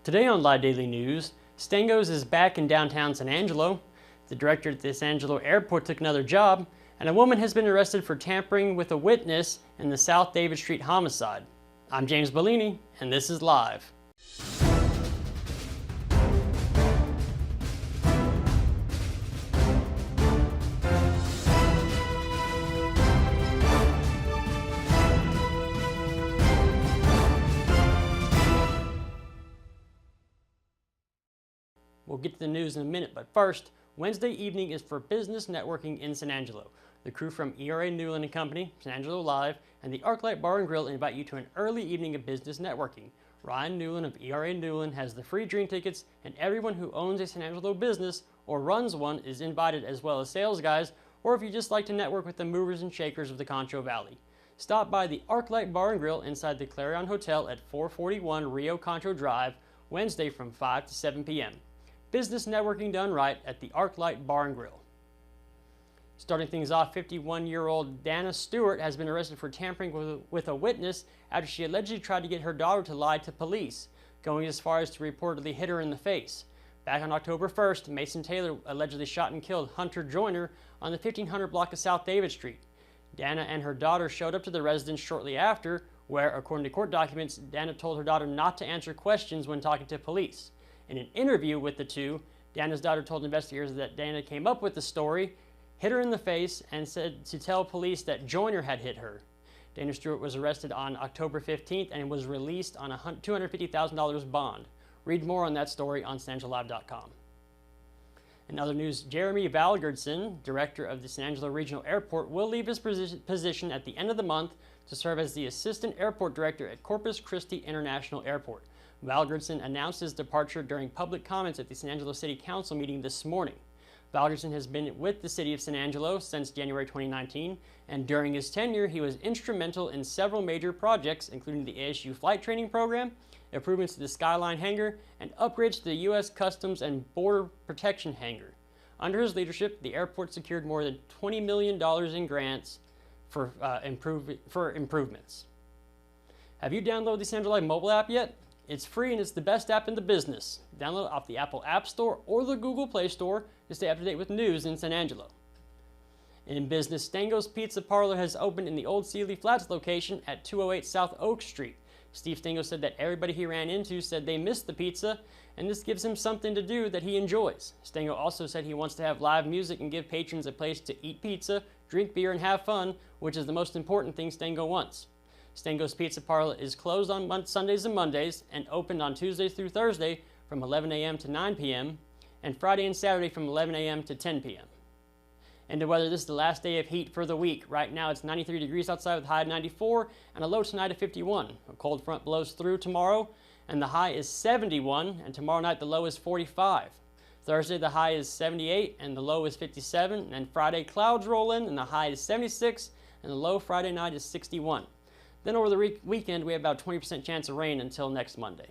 Today on Live Daily News, Stango's is back in downtown San Angelo, the director at the San Angelo Airport took another job, and a woman has been arrested for tampering with a witness in the South David Street homicide. I'm James Bellini, and this is Live. We'll get to the news in a minute, but first, Wednesday evening is for business networking in San Angelo. The crew from ERA Newland & Company, San Angelo Live, and the ArcLight Bar and Grill invite you to an early evening of business networking. Ryan Newland of ERA Newland has the free drink tickets, and everyone who owns a San Angelo business or runs one is invited, as well as sales guys, or if you just like to network with the movers and shakers of the Concho Valley. Stop by the ArcLight Bar and Grill inside the Clarion Hotel at 441 Rio Concho Drive, Wednesday from 5 to 7 p.m. Business networking done right at the ArcLight Bar and Grill. Starting things off, 51-year-old Dana Stewart has been arrested for tampering with a witness after she allegedly tried to get her daughter to lie to police, going as far as to reportedly hit her in the face. Back on October 1st, Mason Taylor allegedly shot and killed Hunter Joyner on the 1500 block of South David Street. Dana and her daughter showed up to the residence shortly after, where, according to court documents, Dana told her daughter not to answer questions when talking to police. In an interview with the two, Dana's daughter told investigators that Dana came up with the story, hit her in the face, and said to tell police that Joyner had hit her. Dana Stewart was arrested on October 15th and was released on a $250,000 bond. Read more on that story on SanAngeloLive.com. In other news, Jeremy Valgerdson, director of the San Angelo Regional Airport, will leave his position at the end of the month to serve as the assistant airport director at Corpus Christi International Airport. Valgerdson announced his departure during public comments at the San Angelo City Council meeting this morning. Valgerdson has been with the city of San Angelo since January 2019, and during his tenure, he was instrumental in several major projects, including the ASU flight training program, improvements to the Skyline hangar, and upgrades to the U.S. Customs and Border Protection hangar. Under his leadership, the airport secured more than $20 million in grants for improvements. Have you downloaded the San Angelo Live mobile app yet? It's free and it's the best app in the business. Download it off the Apple App Store or the Google Play Store to stay up to date with news in San Angelo. In business, Stango's Pizza Parlor has opened in the old Sealy Flats location at 208 South Oak Street. Steve Stango said that everybody he ran into said they missed the pizza, and this gives him something to do that he enjoys. Stango also said he wants to have live music and give patrons a place to eat pizza, drink beer, and have fun, which is the most important thing Stango wants. Stango's Pizza Parlor is closed on Sundays and Mondays and opened on Tuesdays through Thursday from 11 a.m. to 9 p.m. and Friday and Saturday from 11 a.m. to 10 p.m. And to weather, this is the last day of heat for the week. Right now it's 93 degrees outside with a high of 94 and a low tonight of 51. A cold front blows through tomorrow and the high is 71, and tomorrow night the low is 45. Thursday the high is 78 and the low is 57, and Friday clouds roll in and the high is 76 and the low Friday night is 61. Then over the weekend, we have about a 20% chance of rain until next Monday.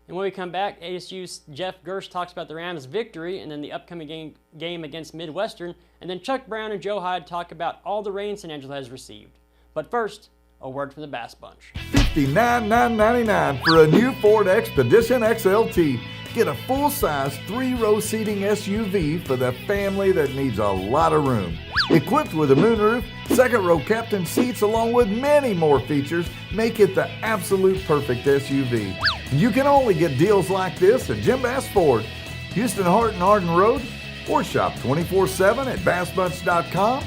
And when we come back, ASU's Jeff Girsch talks about the Rams' victory and then the upcoming game against Midwestern. And then Chuck Brown and Joe Hyde talk about all the rain San Angelo has received. But first, a word from the Bass Bunch. $59,999 for a new Ford Expedition XLT. Get a full-size 3-row seating SUV for the family that needs a lot of room. Equipped with a moonroof, second-row captain seats, along with many more features, make it the absolute perfect SUV. You can only get deals like this at Jim Bass Ford, Houston Hart and Arden Road, or shop 24/7 at bassbunch.com,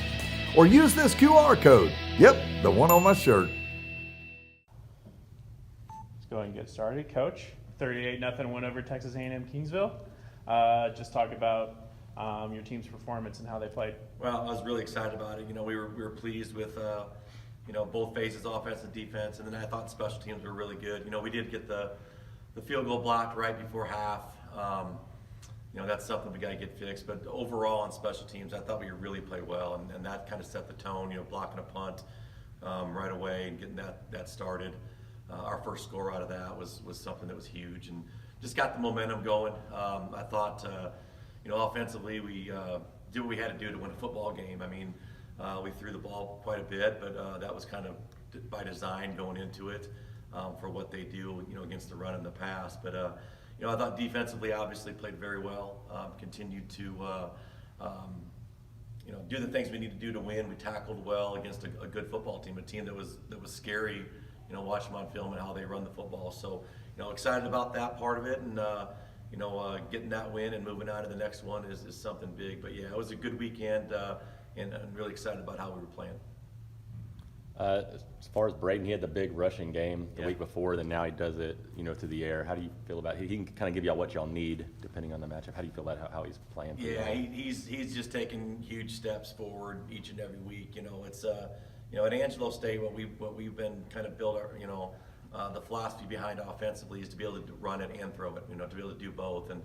or use this QR code. Yep, the one on my shirt. Let's go ahead and get started. Coach, 38-0 win over Texas A&M Kingsville. Just talk about your team's performance and how they played. Well, I was really excited about it. You know, we were pleased with both phases, offense and defense, and then I thought special teams were really good. You know, we did get the field goal blocked right before half. That's something we got to get fixed. But overall on special teams, I thought we really played well, and that kind of set the tone. You know, blocking a punt right away and getting that started. Our first score out of that was something that was huge, and just got the momentum going. I thought, offensively we did what we had to do to win a football game. I mean, we threw the ball quite a bit, but that was kind of by design going into it. for what they do, against the run in the pass. But I thought defensively, obviously played very well. Continued to do the things we need to do to win. We tackled well against a good football team, a team that was scary. Watch them on film and how they run the football. So, excited about that part of it, and getting that win and moving on to the next one is something big. But yeah, it was a good weekend, and I'm really excited about how we were playing. As far as Braden, he had the big rushing game the week before, then now he does it, through the air. How do you feel about it? He can kind of give y'all what y'all need depending on the matchup. How do you feel about how he's playing? Yeah, he's just taking huge steps forward each and every week. It's at Angelo State, what we've been kind of built our, the philosophy behind offensively is to be able to run it and throw it. To be able to do both. And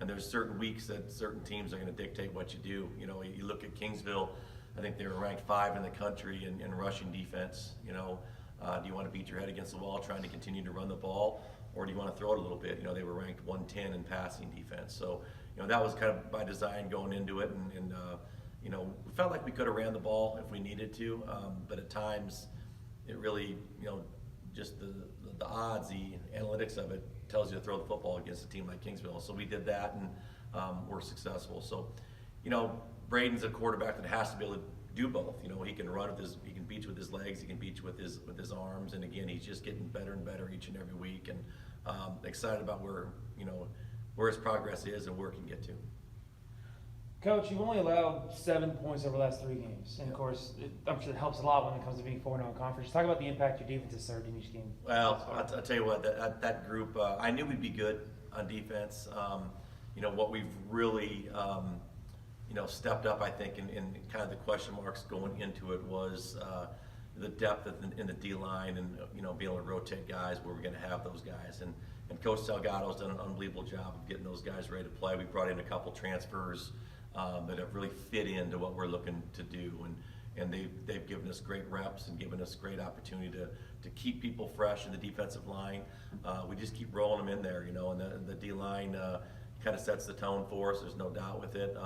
there's certain weeks that certain teams are going to dictate what you do. You look at Kingsville. I think they were ranked 5 in the country in rushing defense. Do you want to beat your head against the wall trying to continue to run the ball, or do you want to throw it a little bit? They were ranked 110 in passing defense. So, that was kind of by design going into it, and we felt like we could have ran the ball if we needed to, but at times it really, just the odds, the analytics of it tells you to throw the football against a team like Kingsville. So we did that, and we're successful. So, Braden's a quarterback that has to be able to do both. He can run he can beat you with his legs, he can beat you with his arms, and again, he's just getting better and better each and every week. And excited about where his progress is and where it can get to. Coach, you've only allowed 7 points over the last 3 games, and of course, I'm sure it helps a lot when it comes to being 4-0 in conference. Talk about the impact your defense has served in each game. Well, I'll tell you what, that group, I knew we'd be good on defense. What we've really stepped up, I think, in kind of the question marks going into it was the depth in the D-line, and being able to rotate guys where we're going to have those guys. And Coach Salgado's done an unbelievable job of getting those guys ready to play. We brought in a couple transfers that have really fit into what we're looking to do, and they've given us great reps and given us great opportunity to keep people fresh in the defensive line. We just keep rolling them in there, and the D-line kind of sets the tone for us. There's no doubt with it.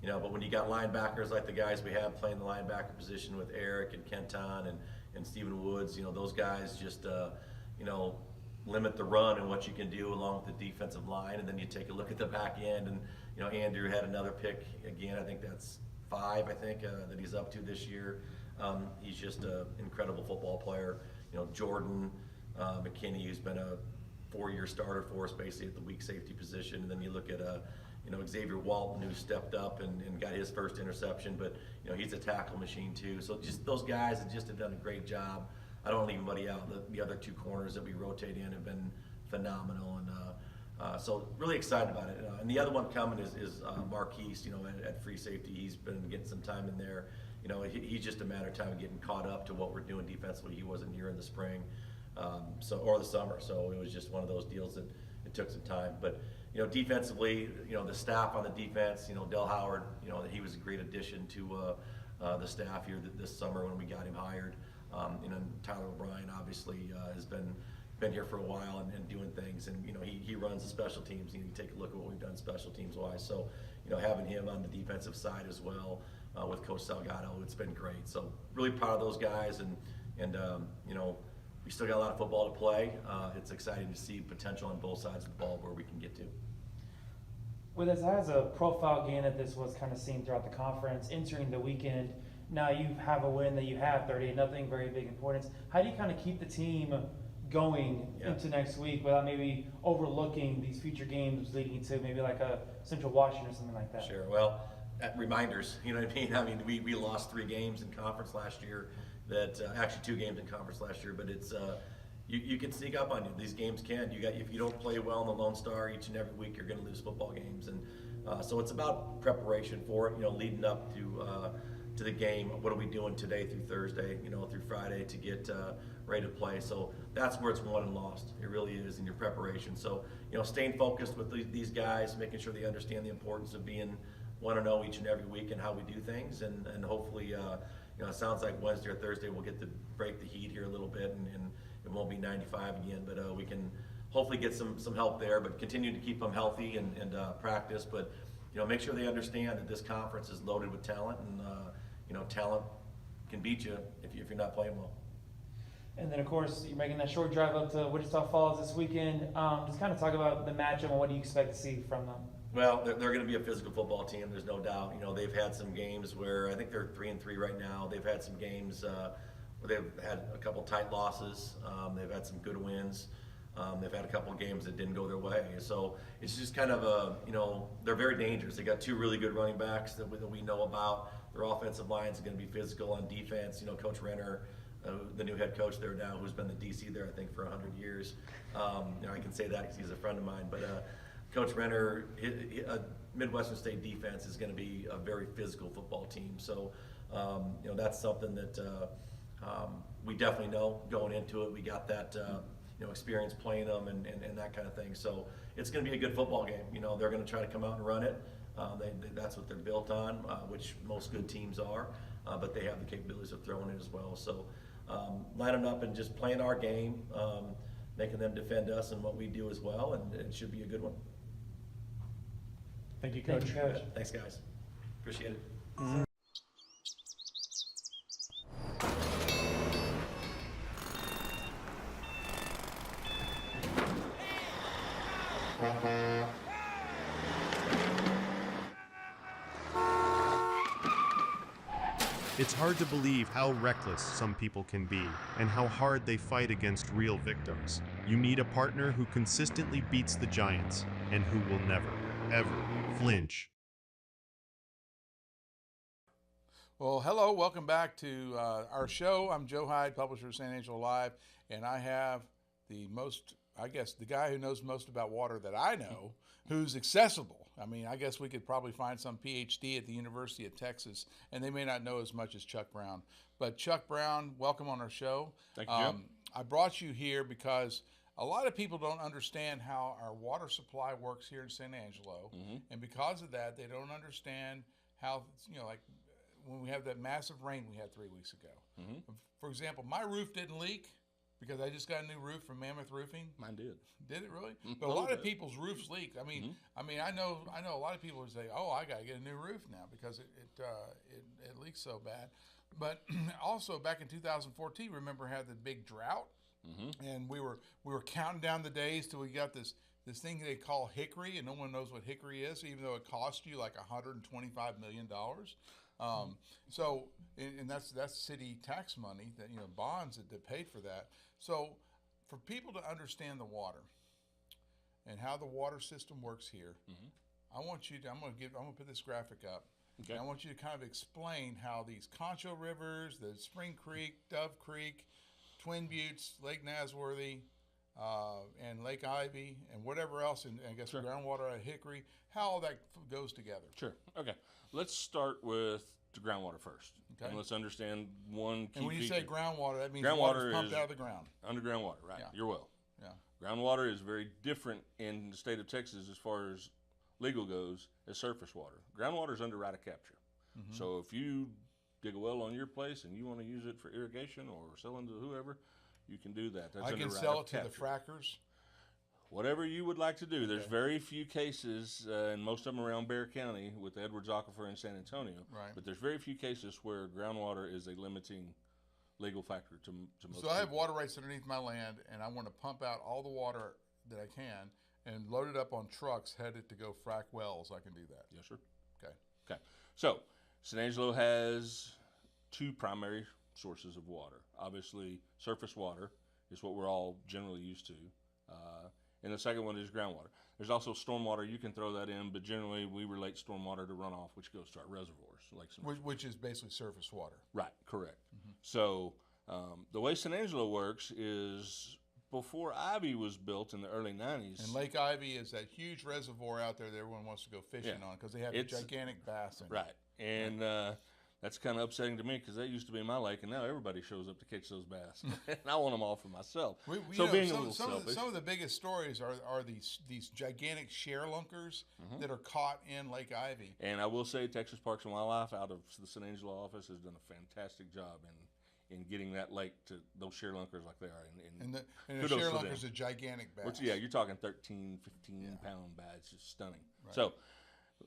But when you got linebackers like the guys we have playing the linebacker position with Eric and Kenton and Stephen Woods, those guys just, limit the run and what you can do along with the defensive line. And then you take a look at the back end, and, Andrew had another pick again. I think that's 5, that he's up to this year. He's just an incredible football player. Jordan McKinney, who's been a 4-year starter for us basically at the weak safety position. And then you look at Xavier Walton, who stepped up and got his first interception, but he's a tackle machine too. So just those guys have done a great job. I don't leave anybody out. The other 2 corners that we rotate in have been phenomenal, and so really excited about it. And the other one coming is Marquise. At free safety, he's been getting some time in there. He's just a matter of time of getting caught up to what we're doing defensively. He wasn't here in the spring, or the summer, so it was just one of those deals that it took some time, but. Defensively, the staff on the defense, Del Howard, he was a great addition to the staff here this summer when we got him hired. Tyler O'Brien obviously has been here for a while and doing things, and he runs the special teams. You take a look at what we've done special teams wise. So having him on the defensive side as well with Coach Salgado, it's been great. So really proud of those guys, and we still got a lot of football to play. It's exciting to see potential on both sides of the ball where we can get to. With as a profile game that this was kind of seen throughout the conference, entering the weekend, now you have a win that you have 38-0, very big importance. How do you kind of keep the team going into next week without maybe overlooking these future games leading to maybe like a Central Washington or something like that? Sure. Well, reminders, what I mean? I mean, we lost 3 games in conference last year. That actually 2 games in conference last year, but it's you can sneak up on you. These games can. If you don't play well in the Lone Star each and every week, you're going to lose football games, and so it's about preparation for it. Leading up to the game. What are we doing today through Thursday? Through Friday to get ready to play. So that's where it's won and lost. It really is in your preparation. So staying focused with these guys, making sure they understand the importance of being 1-0 each and every week and how we do things, and hopefully. It sounds like Wednesday or Thursday we'll get to break the heat here a little bit, and it won't be 95 again, but we can hopefully get some help there, but continue to keep them healthy and practice, but make sure they understand that this conference is loaded with talent, and talent can beat you if you're not playing well. And then, of course, you're making that short drive up to Wichita Falls this weekend. Just kind of talk about the matchup and what do you expect to see from them? Well, they're going to be a physical football team. There's no doubt. You know, they've had some games where I think they're 3-3 right now. They've had some games where they've had a couple tight losses. They've had some good wins. They've had a couple of games that didn't go their way. So it's just kind of they're very dangerous. They got two really good running backs that we know about. Their offensive line is going to be physical on defense. You know, Coach Renner, the new head coach there now, who's been the DC there, I think, for 100 years. I can say that because he's a friend of mine. But Coach Renner, Midwestern State defense is going to be a very physical football team. So, that's something that we definitely know going into it. We got that, experience playing them and that kind of thing. So it's going to be a good football game. You know, they're going to try to come out and run it. That's what they're built on, which most good teams are. But they have the capabilities of throwing it as well. So lining up and just playing our game, making them defend us and what we do as well, and it should be a good one. Thank you, Coach. Thank you, Coach. Thanks, guys. Appreciate it. It's hard to believe how reckless some people can be and how hard they fight against real victims. You need a partner who consistently beats the giants and who will never, ever flinch. Well, hello, welcome back to our show. I'm Joe Hyde, publisher of San Angelo Live, and I have the guy who knows most about water that I know, who's accessible. I mean, I guess we could probably find some PhD at the University of Texas, and they may not know as much as Chuck Brown. But Chuck Brown, welcome on our show. Thank you, Joe. I brought you here because a lot of people don't understand how our water supply works here in San Angelo, and because of that, they don't understand how, like when we have that massive rain we had 3 weeks ago. For example, my roof didn't leak because I just got a new roof from Mammoth Roofing. Mine did. Did it really? But a lot of people's roofs leak. I mean, I know a lot of people would say, "Oh, I got to get a new roof now because it leaks so bad." But also back in 2014, remember had the big drought, and we were counting down the days till we got this thing they call hickory, and no one knows what hickory is, even though it cost you like $125 million. And that's city tax money that bonds that paid for that. So for people to understand the water and how the water system works here, I'm going to put this graphic up. Okay. And I want you to kind of explain how these Concho rivers, the Spring Creek, Dove Creek, Twin Buttes, Lake Nasworthy, and Lake Ivy, and whatever else, and I guess groundwater at Hickory, how all that goes together. Sure. Okay. Let's start with the groundwater first. Okay. And let's understand one key And when you feature. say groundwater, that means groundwater water's pumped is out of the ground. Underground water, right? Yeah. Your well. Yeah. Groundwater is very different in the state of Texas as far as legal goes as surface water. Groundwater is under right of capture. So if you dig a well on your place and you want to use it for irrigation or sell it to whoever, you can do that. That's I under can right sell of it to the capture. frackers. Whatever you would like to do. There's very few cases, and most of them around Bexar County with the Edwards Aquifer in San Antonio. Right. But there's very few cases where groundwater is a limiting legal factor to most So I have water rights underneath my land, and I want to pump out all the water that I can and load it up on trucks headed to go frack wells. I can do that. Yes, sir. Okay. Okay. So San Angelo has two primary sources of water. Obviously, surface water is what we're all generally used to. And the second one is groundwater. There's also stormwater. You can throw that in, but generally we relate stormwater to runoff, which goes to our reservoirs. Which is basically surface water. Right, correct. So the way San Angelo works is before Ivy was built in the early 90s. And Lake Ivy is that huge reservoir out there that everyone wants to go fishing on because they have a gigantic bass in it. Right. And that's kind of upsetting to me because that used to be my lake, and now everybody shows up to catch those bass. And I want them all for myself. Being a little selfish. Some of the biggest stories are these gigantic sharelunkers that are caught in Lake Ivy. And I will say Texas Parks and Wildlife out of the San Angelo office has done a fantastic job in getting that lake to those sharelunkers like they are. And the sharelunkers are gigantic bass. You're talking 13, 15-pound bass. It's just stunning. Right. So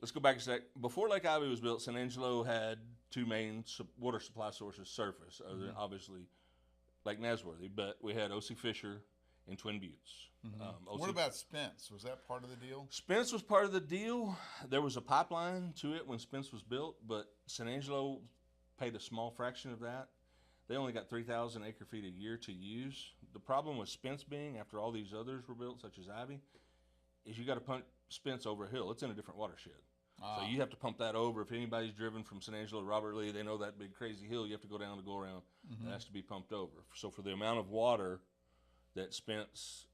let's go back a sec. Before Lake Ivy was built, San Angelo had two main water supply sources surface, other than obviously like Nasworthy, but we had O.C. Fisher and Twin Buttes. What about Spence? Was that part of the deal? Spence was part of the deal. There was a pipeline to it when Spence was built, but San Angelo paid a small fraction of that. They only got 3,000 acre feet a year to use. The problem with Spence being, after all these others were built, such as Ivy, is you got to pump Spence over a hill. It's in a different watershed. So you have to pump that over. If anybody's driven from San Angelo to Robert Lee, they know that big crazy hill you have to go down to go around. That has to be pumped over. So for the amount of water that Spence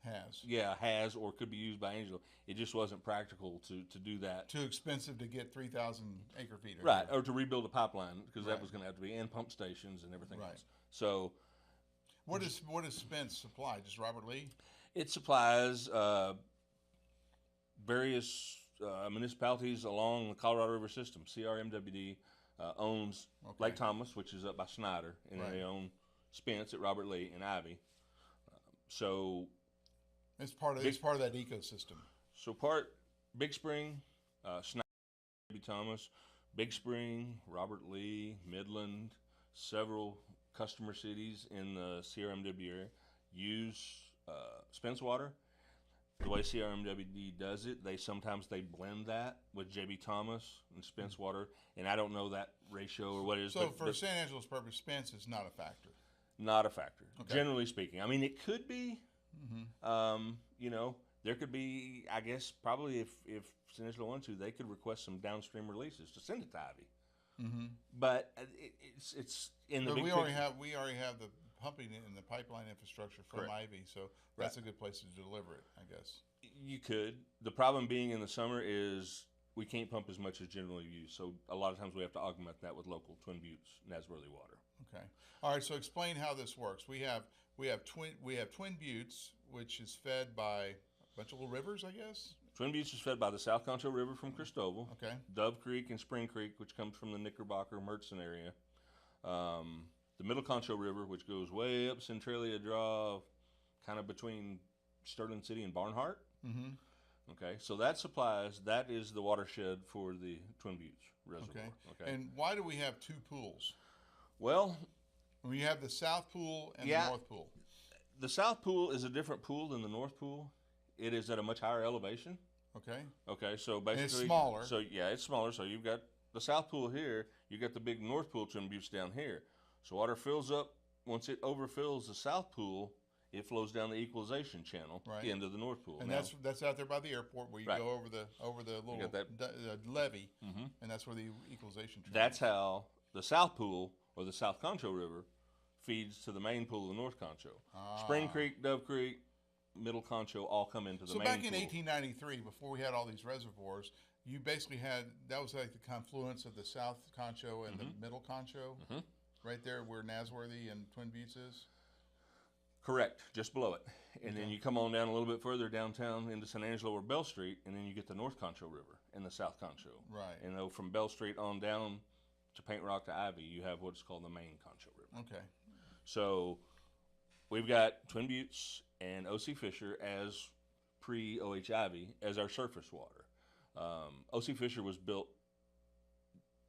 has or could be used by Angelo, it just wasn't practical to do that. Too expensive to get 3,000 acre feet. Right, or to rebuild a pipeline, because that was going to have to be, and pump stations and everything else. So what does Spence supply? Just Robert Lee? it supplies various municipalities along the Colorado River system. CRMWD owns Lake Thomas, which is up by Snyder, and they own Spence at Robert Lee and Ivy. So it's part of that ecosystem. So Big Spring, Snyder, Thomas, Big Spring, Robert Lee, Midland, several customer cities in the CRMW area use Spence water. The way CRMWD does it, sometimes they blend that with JB Thomas and Spence water, and I don't know that ratio or what it is. So for San Angelo's purpose, Spence is not a factor. Not a factor, generally speaking. I mean, it could be. There could be. I guess probably if San Angelo wanted to, they could request some downstream releases to send it to Ivy. But it's in the. But we already have the pumping and the pipeline infrastructure from Ivy, so that's a good place to deliver it, I guess. You could. The problem being in the summer is we can't pump as much as generally used, so a lot of times we have to augment that with local Twin Buttes, Nasworthy water. Okay. All right. So explain how this works. We have Twin Buttes, which is fed by a bunch of little rivers, I guess. Twin Buttes is fed by the South Concho River from Cristobal. Okay. Dove Creek and Spring Creek, which comes from the Knickerbocker, Murchison area. The Middle Concho River, which goes way up Centralia Draw, kind of between Sterling City and Barnhart. Okay, so that is the watershed for the Twin Buttes Reservoir. Okay. And why do we have two pools? Well, we have the South Pool and the North Pool. The South Pool is a different pool than the North Pool. It is at a much higher elevation. Okay, so basically... And it's smaller. So, it's smaller. So you've got the South Pool here. You've got the big North Pool Twin Buttes down here. So water fills up. Once it overfills the South Pool, it flows down the equalization channel into the North Pool. And that's out there by the airport where you go over the little levee, and that's where the equalization channel That's how the South Pool, or the South Concho River, feeds to the main pool of the North Concho. Spring Creek, Dove Creek, Middle Concho all come into the main pool. So back in 1893, before we had all these reservoirs, you basically that was like the confluence of the South Concho and the Middle Concho, right there where Nasworthy and Twin Buttes is? Correct, just below it. And then you come on down a little bit further downtown into San Angelo or Bell Street, and then you get the North Concho River and the South Concho. Right. And from Bell Street on down to Paint Rock to Ivy, you have what's called the main Concho River. Okay. So we've got Twin Buttes and O.C. Fisher as pre-OH Ivy as our surface water. O.C. Fisher was built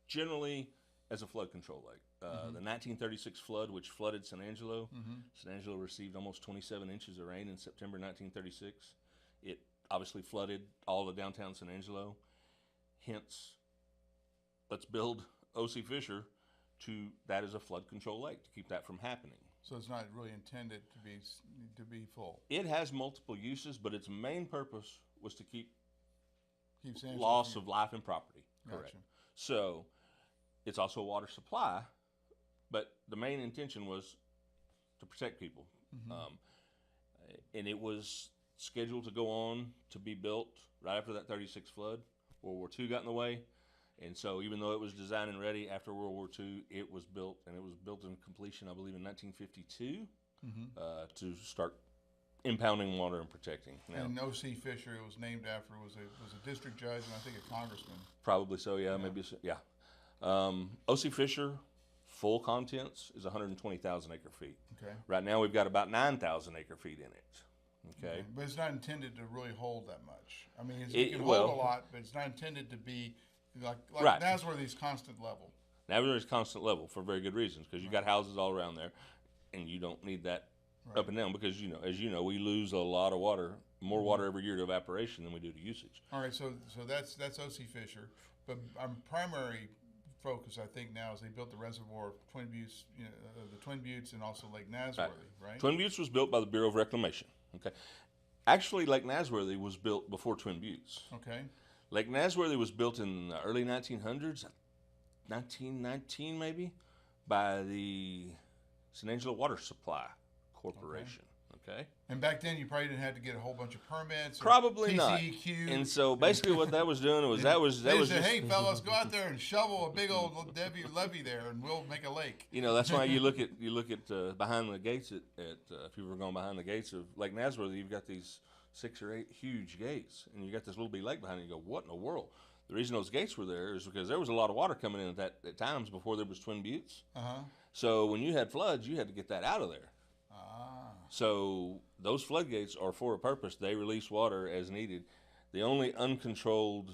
generally as a flood control lake. The 1936 flood, which flooded San Angelo, San Angelo received almost 27 inches of rain in September 1936. It obviously flooded all of downtown San Angelo. Hence, let's build O.C. Fisher that is a flood control lake to keep that from happening. So it's not really intended to be full. It has multiple uses, but its main purpose was to keep loss of life and property. Correct. Gotcha. So it's also a water supply, but the main intention was to protect people. And it was scheduled to go on to be built right after that 36 flood. World War II got in the way. And so even though it was designed and ready after World War II, it was built, and it was built in completion, I believe, in 1952 to start impounding water and protecting. Now, and O.C. Fisher, it was named after, was a district judge and I think a congressman. Probably so, maybe so, O.C. Fisher, full contents is 120,000 acre feet. Okay. Right now we've got about 9,000 acre feet in it. Okay. But it's not intended to really hold that much. I mean, it can hold a lot, but it's not intended to be like Nasworthy's constant level. Nasworthy's constant level for very good reasons, because you've got houses all around there. and you don't need that Right. up and down because, as you know, we lose a lot of water, more water every year to evaporation than we do to usage. All right, so that's O.C. Fisher, but our primary focus, I think, now is they built the reservoir of Twin Buttes, the Twin Buttes, and also Lake Nasworthy, right? Twin Buttes was built by the Bureau of Reclamation. Okay, actually, Lake Nasworthy was built before Twin Buttes. Okay. Lake Nasworthy was built in the early 1900s, 1919 maybe, by the San Angelo Water Supply Corporation. Okay. And back then, you probably didn't have to get a whole bunch of permits. Or Probably not. TCEQ. And so basically, what that was doing was that was They said, just, "Hey, fellas, go out there and shovel a big old levee there, and we'll make a lake." that's why you look at behind the gates at if you were going behind the gates of Lake Nasworthy, you've got these 6 or 8 huge gates, and you got this little bitty lake behind it. You go, what in the world? The reason those gates were there is because there was a lot of water coming in at times before there was Twin Buttes. So when you had floods, you had to get that out of there. So those floodgates are for a purpose. They release water as needed. The only uncontrolled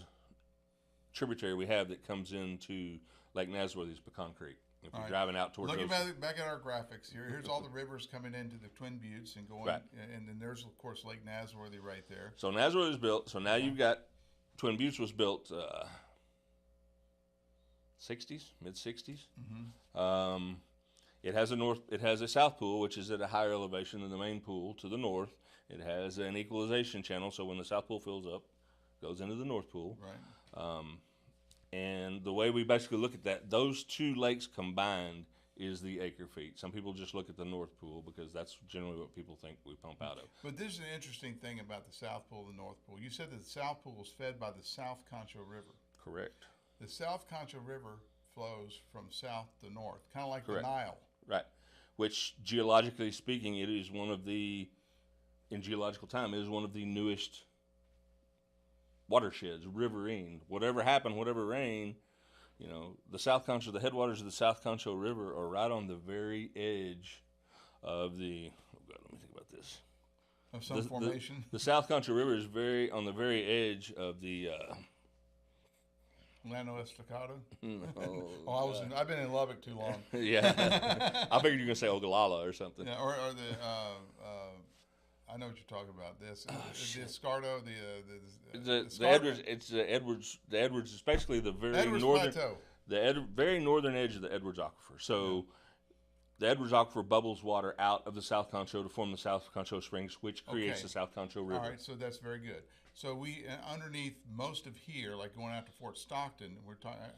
tributary we have that comes into Lake Nasworthy is Pecan Creek. If you're driving out towards Looking back at our graphics here, here's all the rivers coming into the Twin Buttes and going, and then there's of course Lake Nasworthy right there. So Nasworthy was built. So now you've got Twin Buttes was built 60s, mid 60s. It has a south pool, which is at a higher elevation than the main pool to the north. It has an equalization channel, so when the south pool fills up, it goes into the north pool. Right. And the way we basically look at that, those 2 lakes combined is the acre feet. Some people just look at the north pool because that's generally what people think we pump out of. But this is an interesting thing about the south pool and the north pool. You said that the south pool is fed by the South Concho River. Correct. The South Concho River flows from south to north, kind of like Correct. the Nile. Right. Which, geologically speaking, it is one of the, in geological time, it is one of the newest watersheds, riverine. Whatever happened, whatever rain, the South Concho, the headwaters of the South Concho River are right on the very edge of the, let me think about this. Of some formation? The South Concho River is on the very edge of the, Lano Estacado? I've been in Lubbock too long. Yeah. I figured you were going to say Ogallala or something. Yeah, or I know what you're talking about. The Escardo, the Edwards. It's the Edwards. The Edwards is basically the very Edwards northern, Plateau. Very northern edge of the Edwards Aquifer. So, the Edwards Aquifer bubbles water out of the South Concho to form the South Concho Springs, which creates the South Concho River. All right, so that's very good. So we underneath most of here, like going out to Fort Stockton,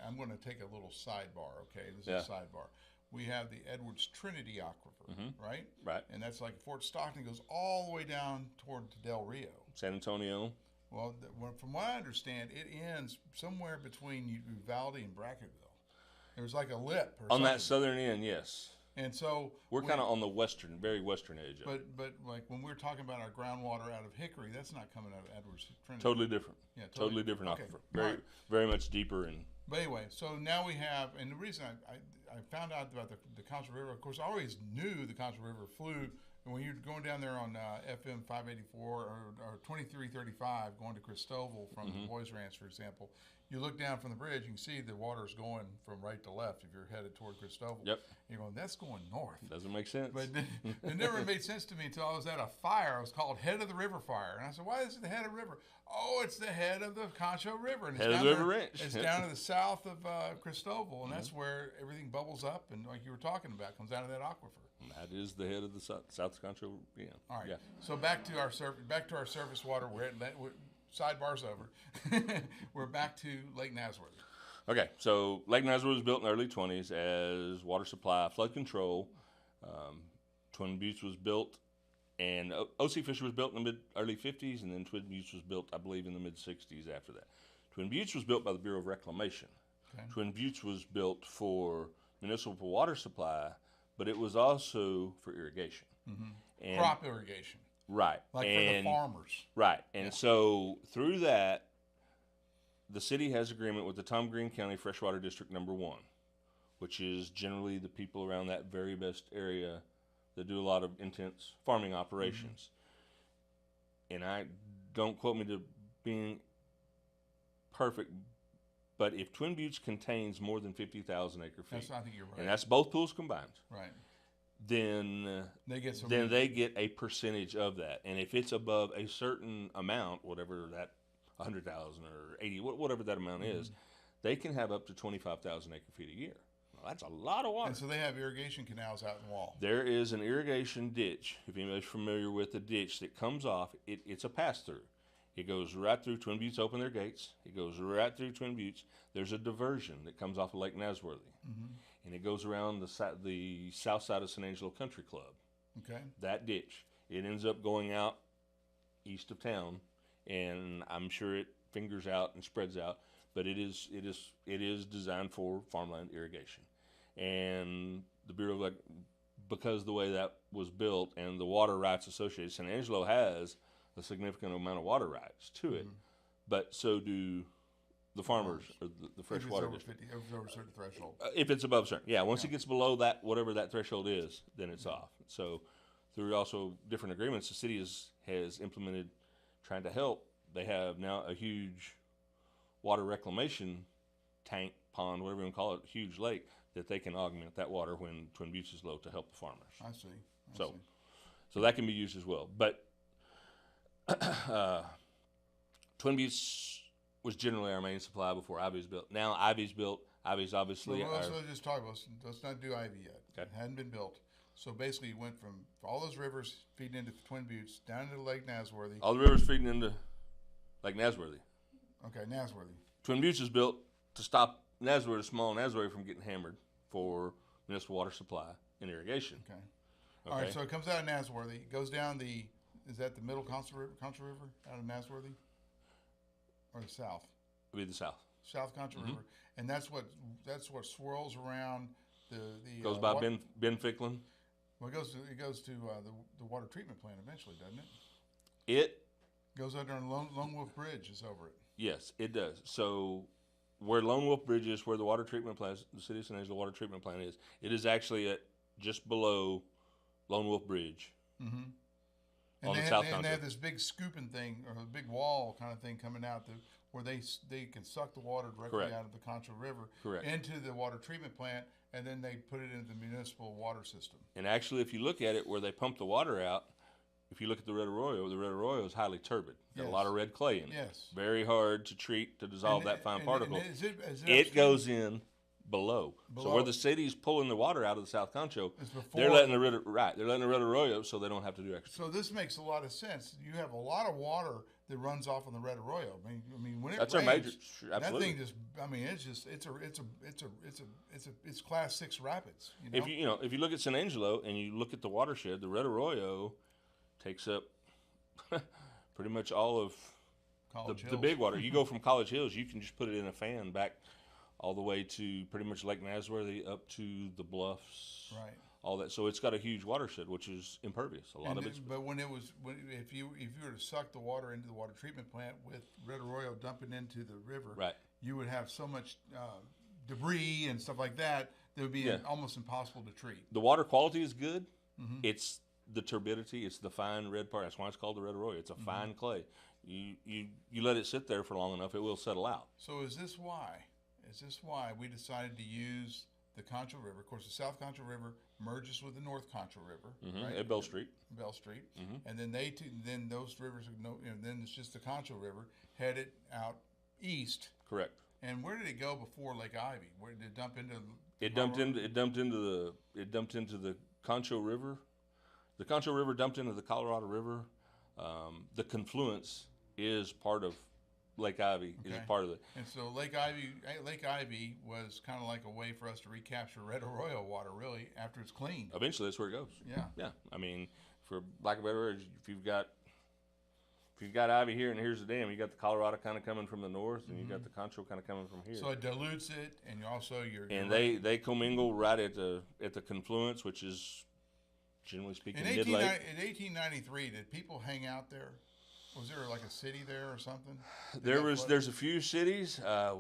I'm going to take a little sidebar. Okay, this is a sidebar. We have the Edwards Trinity Aquifer, right? Right. And that's like Fort Stockton goes all the way down toward Del Rio. San Antonio. Well, from what I understand, it ends somewhere between Uvalde and Brackettville. There's like a lip or on something. that southern end, yes. And so we're kind of on the very western edge. But like when we're talking about our groundwater out of Hickory, that's not coming out of Edwards Trinity. Totally different. Yeah, totally different okay. aquifer. Very much deeper and. But anyway, so now we have, and the reason I found out about the Concho River, of course, I always knew the Concho River flowed. And when you're going down there on FM 584 or 2335, going to Cristobal from the Boys Ranch, for example, you look down from the bridge, you can see the water's going from right to left if you're headed toward Cristobal. Yep. You're going, that's going north. Doesn't make sense. But it never made sense to me until I was at a fire. It was called Head of the River Fire. And I said, why is it the head of the river? Oh, it's the head of the Concho River. And head of the River Ranch. It's down to the south of Cristobal, and that's where everything bubbles up, and like you were talking about, comes out of that aquifer. That is the head of the South Concho. Yeah. All right. Yeah. So back to our surface water. Sidebar's over. We're back to Lake Nasworthy. Okay, so Lake Nasworthy was built in the early 20s as water supply, flood control. Twin Buttes was built, and O.C. Fisher was built in the early 50s, and then Twin Buttes was built, I believe, in the mid 60s after that. Twin Buttes was built by the Bureau of Reclamation. Okay. Twin Buttes was built for municipal water supply, but it was also for irrigation. And crop irrigation. Right. Like for the farmers. Right. And so through that, the city has agreement with the Tom Green County Freshwater District Number 1, which is generally the people around that very best area that do a lot of intense farming operations. And I don't quote me to being perfect, but if Twin Buttes contains more than 50,000 acre feet, I think you're right. And that's both pools combined. Right. then They get some. then they get a percentage of that. And if it's above a certain amount, whatever that 100,000 or 80, whatever that amount is, they can have up to 25,000 acre-feet a year. Well, that's a lot of water. And so they have irrigation canals out in the wall. There is an irrigation ditch, if anybody's familiar with the ditch that comes off, it's a pass-through. It goes right through. Twin Buttes open their gates. It goes right through Twin Buttes. There's a diversion that comes off of Lake Nasworthy. And it goes around the south side of San Angelo Country Club. Okay. That ditch. It ends up going out east of town, and I'm sure it fingers out and spreads out, but it is designed for farmland irrigation. And the Bureau of because the way that was built and the water rights associated, San Angelo has a significant amount of water rights to it, but so do the farmers or the freshwater district. If it's over a certain threshold. If it's above certain, once it gets below that, whatever that threshold is, then it's off. So through also different agreements, the city has implemented, trying to help. They have now a huge water reclamation tank, pond, whatever you want to call it, huge lake, that they can augment that water when Twin Buttes is low to help the farmers. I see. So that can be used as well. But Twin Buttes was generally our main supply before Ivy was built. Now Ivy's built. Ivy's obviously let's just talk about. Let's not do Ivy yet. Okay. It hadn't been built. So basically, you went from all those rivers feeding into Twin Buttes down into Lake Nasworthy. all the rivers feeding into Lake Nasworthy. Okay, Nasworthy. Twin Buttes is built to stop Nasworthy, small Nasworthy, from getting hammered for municipal water supply and irrigation. Okay. All right. So it comes out of Nasworthy. It goes down the. Is that the middle Contra River out of Nasworthy? Or the south? It would be the south. South Contra River, and that's what swirls around the Goes by Ben Ficklin. Well, it goes to the water treatment plant eventually, doesn't it? It goes under Lone Wolf Bridge is over it. Yes, it does. So where Lone Wolf Bridge is, where the water treatment plant, the city of San Angelo water treatment plant is, it is actually at just below Lone Wolf Bridge. And the they south have, Contra. this big scooping thing or a big wall kind of thing coming out where they can suck the water directly Correct. out of the Contra River Correct. into the water treatment plant, and then they put it into the municipal water system. And actually, if you look at it, where they pump the water out, if you look at the Red Arroyo is highly turbid. Got a lot of red clay in it. Yes. Very hard to treat, to dissolve that fine particle. And is it It goes in below. So where the city's pulling the water out of the South Concho, they're letting the Red Arroyo so they don't have to do extra. So this makes a lot of sense. You have a lot of water that runs off on the Red Arroyo. I mean, when it That's rains, our major. that Absolutely. thing just. I mean, it's Class 6 rapids. You know? If you look at San Angelo and you look at the watershed, the Red Arroyo takes up pretty much all of the big water. You go from College Hills, you can just put it in a fan back all the way to pretty much Lake Nasworthy up to the bluffs. Right. All that. So it's got a huge watershed, which is impervious. A lot of it's. But if you were to suck the water into the water treatment plant with Red Arroyo dumping into the river, Right. you would have so much debris and stuff like that would be almost impossible to treat. The water quality is good. It's the turbidity. It's the fine red part. That's why it's called the Red Arroyo. It's a fine clay. You let it sit there for long enough, it will settle out. So is this why we decided to use the Concho River? Of course, the South Concho River merges with the North Concho River, right? At Bell Street. And then then those rivers, then it's just the Concho River headed out east. Correct. And where did it go before Lake Ivy? Where did it dump into? It dumped into the Concho River. The Concho River dumped into the Colorado River. The confluence is part of Lake Ivy. Is part of it. And so Lake Ivy was kind of like a way for us to recapture Red Arroyo water, really, after it's cleaned. Eventually, that's where it goes. Yeah. Yeah. I mean, for lack of a better word, if you've got Ivy here and here's the dam, you got the Colorado kind of coming from the north, and you got the Concho kind of coming from here. So it dilutes it, and they commingle right at the confluence, which is generally speaking mid-lake. In 1893, did people hang out there? Was there like a city there or something? There's a few cities. I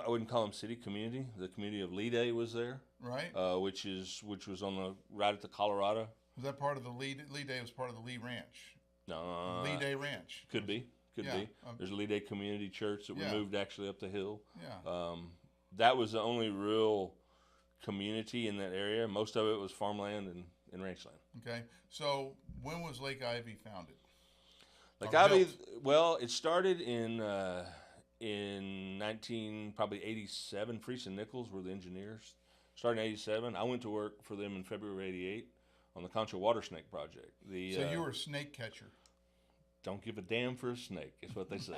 wouldn't call them city, community. The community of Lee Day was there, right? Which was on right at the Colorado. Was that part of the Lee Day? Was part of the Lee Ranch? No, Lee Day Ranch could be. There's a Lee Day Community Church that we moved actually up the hill. Yeah. That was the only real community in that area. Most of it was farmland and ranchland. Okay. So when was Lake Ivy founded? Lake Or Ivy, built? well, it started in 87. Freese and Nichols were the engineers. Started in 87. I went to work for them in February '88 on the Concho Water Snake project. So you were a snake catcher. Don't give a damn for a snake, is what they say.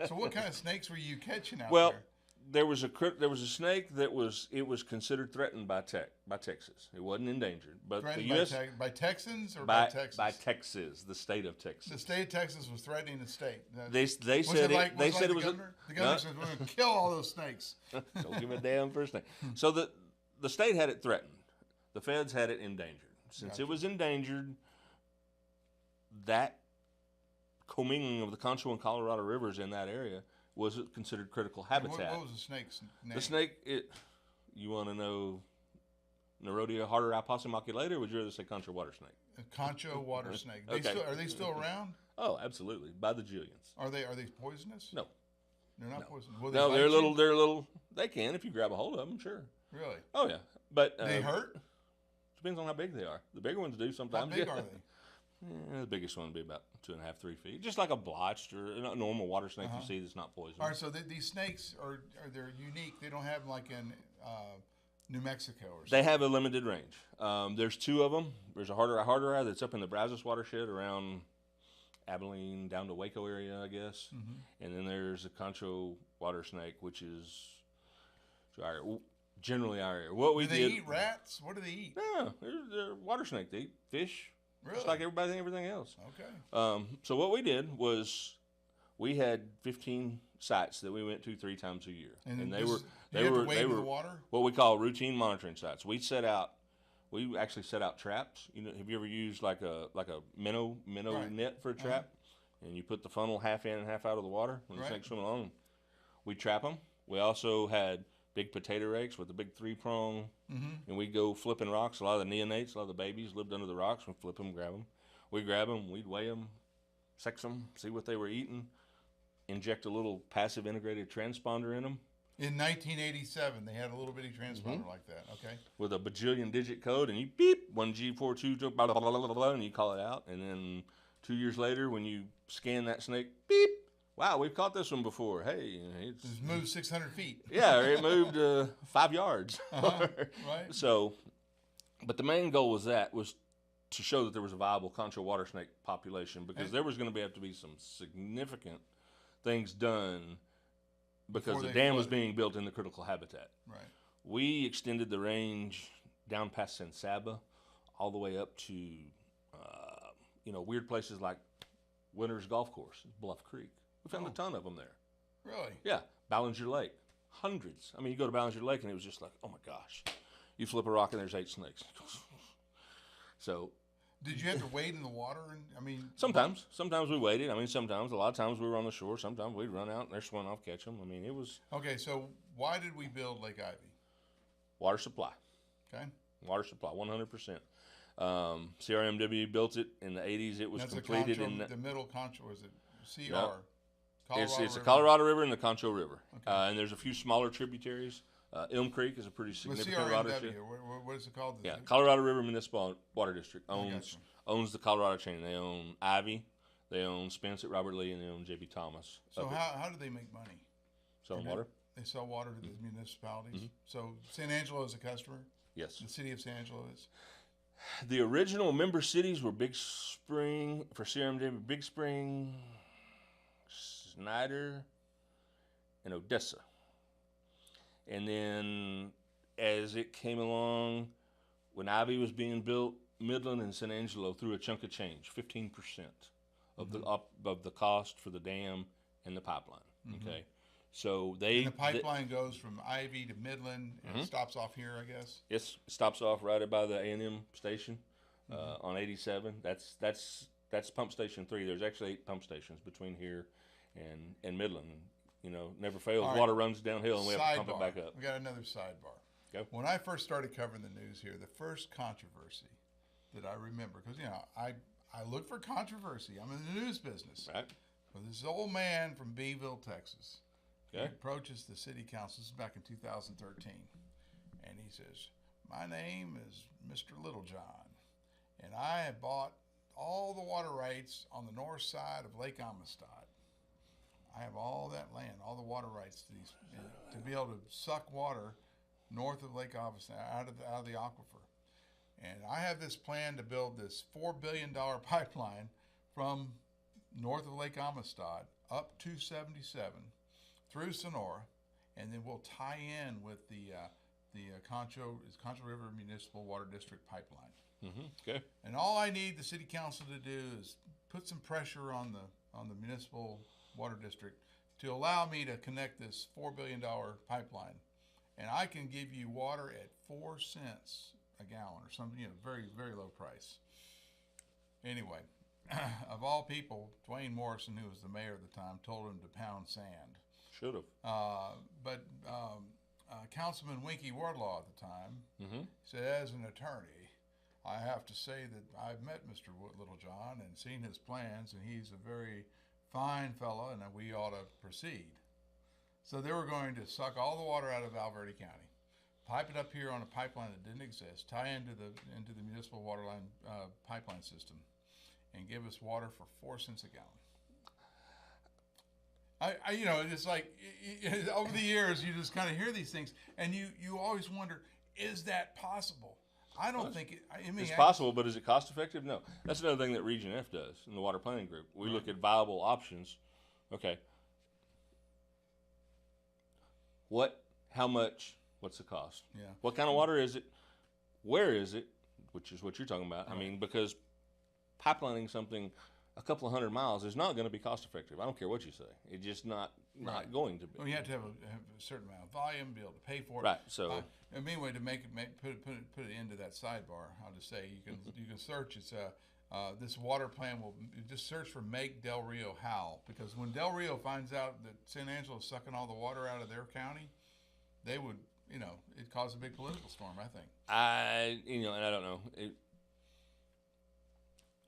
So what kind of snakes were you catching out Well, there? there was a snake that was considered threatened by Texas. It wasn't endangered, but Threatened the U.S. by Texans or by Texas? by Texas, the state of Texas. The state of Texas was threatening the state. They said it. They said it was. The governor said we're going to kill all those snakes. Don't give a damn for a snake. So the state had it threatened. The feds had it endangered. Since Gotcha. it was endangered, that commingling of the Concho and Colorado rivers in that area was considered critical habitat. What was the snake's name? The snake, you want to know Nerodia harder opossum oculator, or would you rather say Concho water snake? A Concho water snake. Okay. Are they still around? Oh, absolutely, by the jillions. Are they poisonous? No, They're not No. poisonous. Will no, bite they're you? little. They're little. They can if you grab a hold of them, sure. Really? Oh yeah, but They hurt? depends on how big they are. The bigger ones do How sometimes. big yeah. are they? The biggest one would be about 2.5, 3 feet, just like a blotched or a normal water snake you see that's not poisonous. All right, so these snakes are they're unique. They don't have them like in New Mexico or something. They have a limited range. There's two of them. There's a harder eye that's up in the Brazos watershed around Abilene down to Waco area, I guess. And then there's a Concho water snake, which is generally our area. What we Do they did, eat rats? What do they eat? Yeah, they're water snake. They eat fish, Really? just like everything else. Okay. So what we did was we had 15 sites that we went to 3 times a year, and they were the water. what we call routine monitoring sites. We actually set out traps. Have you ever used like a minnow Right. net for a trap? And you put the funnel half in and half out of the water when the Right. snakes swim along. We trap them. We also had big potato rakes with a big 3-prong, and we go flipping rocks. A lot of the neonates, a lot of the babies lived under the rocks. We flip them, grab them. We grab them, we'd weigh them, sex them, see what they were eating, inject a little passive integrated transponder in them. In 1987, they had a little bitty transponder like that. Okay. With a bajillion digit code, and you beep 1G42 blah, blah, blah, blah, blah, blah, and you call it out. And then 2 years later, when you scan that snake, beep, wow, we've caught this one before. Hey, it's moved 600 feet. Yeah, or it moved 5 yards. Right. So, but the main goal was to show that there was a viable Concho water snake population, because there was going to have to be some significant things done because Before the they dam was flooded. being built in the critical habitat. Right. We extended the range down past San Saba, all the way up to, weird places like Winter's Golf Course, Bluff Creek. We found a ton of them there. Really? Yeah, Ballinger Lake, hundreds. I mean, you go to Ballinger Lake and it was just like, oh my gosh. You flip a rock and there's 8 snakes. So. Did you have to wade in the water? Sometimes we waited. A lot of times we were on the shore. Sometimes we'd run out and they're swimming off, catch them. It was. Okay, so why did we build Lake Ivy? Water supply. Okay. Water supply, 100%. CRMW built it in the 80s. It was completed the middle Concho, was it CR? No. It's River? the Colorado River and the Concho River. And there's a few smaller tributaries. Elm Creek is a pretty significant watershed. What is it called? Yeah, Colorado River Municipal Water District owns the Colorado chain. They own Ivy, they own Spence at Robert Lee, and they own J.B. Thomas. So how do they make money? Selling water. They sell water to the municipalities. So San Angelo is a customer? Yes. The city of San Angelo is? The original member cities were Big Spring, for CRMW, Big Spring, Snyder, and Odessa. And then as it came along, when Ivy was being built, Midland and San Angelo threw a chunk of change, 15% of the cost for the dam and the pipeline. Okay. So and the pipeline goes from Ivy to Midland and it stops off here, I guess. Yes, it stops off right by the A&M station on 87. That's pump station 3. There's actually 8 pump stations between here and Midland. Never fails. All right. Water runs downhill and we have to pump it back up. We got another sidebar. Go. When I first started covering the news here, the first controversy that I remember, because I look for controversy. I'm in the news business. Right. Well, this old man from Beeville, Texas. Okay. He approaches the city council. This is back in 2013. And he says, My name is Mr. Littlejohn, and I have bought all the water rights on the north side of Lake Amistad. I have all that land, all the water rights to be able to suck water north of Lake Amistad out of the aquifer. And I have this plan to build this $4 billion pipeline from north of Lake Amistad up to 77 through Sonora, and then we'll tie in with the Concho River Municipal Water District pipeline. Okay. And all I need the city council to do is put some pressure on the municipal water district to allow me to connect this $4 billion pipeline, and I can give you water at 4 cents a gallon or something, very, very low price. Anyway, of all people, Dwayne Morrison, who was the mayor at the time, told him to pound sand. Should have. But Councilman Winky Wardlaw at the time said, as an attorney, I have to say that I've met Mr. Littlejohn and seen his plans, and he's a very fine fellow, and that we ought to proceed. So they were going to suck all the water out of Valverde County, pipe it up here on a pipeline that didn't exist, tie into the municipal water line pipeline system, and give us water for 4 cents a gallon. It's like over the years you just kind of hear these things, and you always wonder, is that possible? I don't think it. It's possible, but is it cost effective? No. That's another thing that Region F does in the water planning group. We look at viable options. Okay. How much? What's the cost? Yeah. What kind of water is it? Where is it? Which is what you're talking about. Right. I mean, because pipelining something a couple of 100 miles is not going to be cost effective. I don't care what you say. It's just not going to be. Well, you have to have a certain amount of volume, be able to pay for it. Right. So. Anyway, to put it into that sidebar, I'll just say you can search. It's this water plan will just search for Make Del Rio Howl, because when Del Rio finds out that San Angelo is sucking all the water out of their county, they would it caused a big political storm. I think. And I don't know.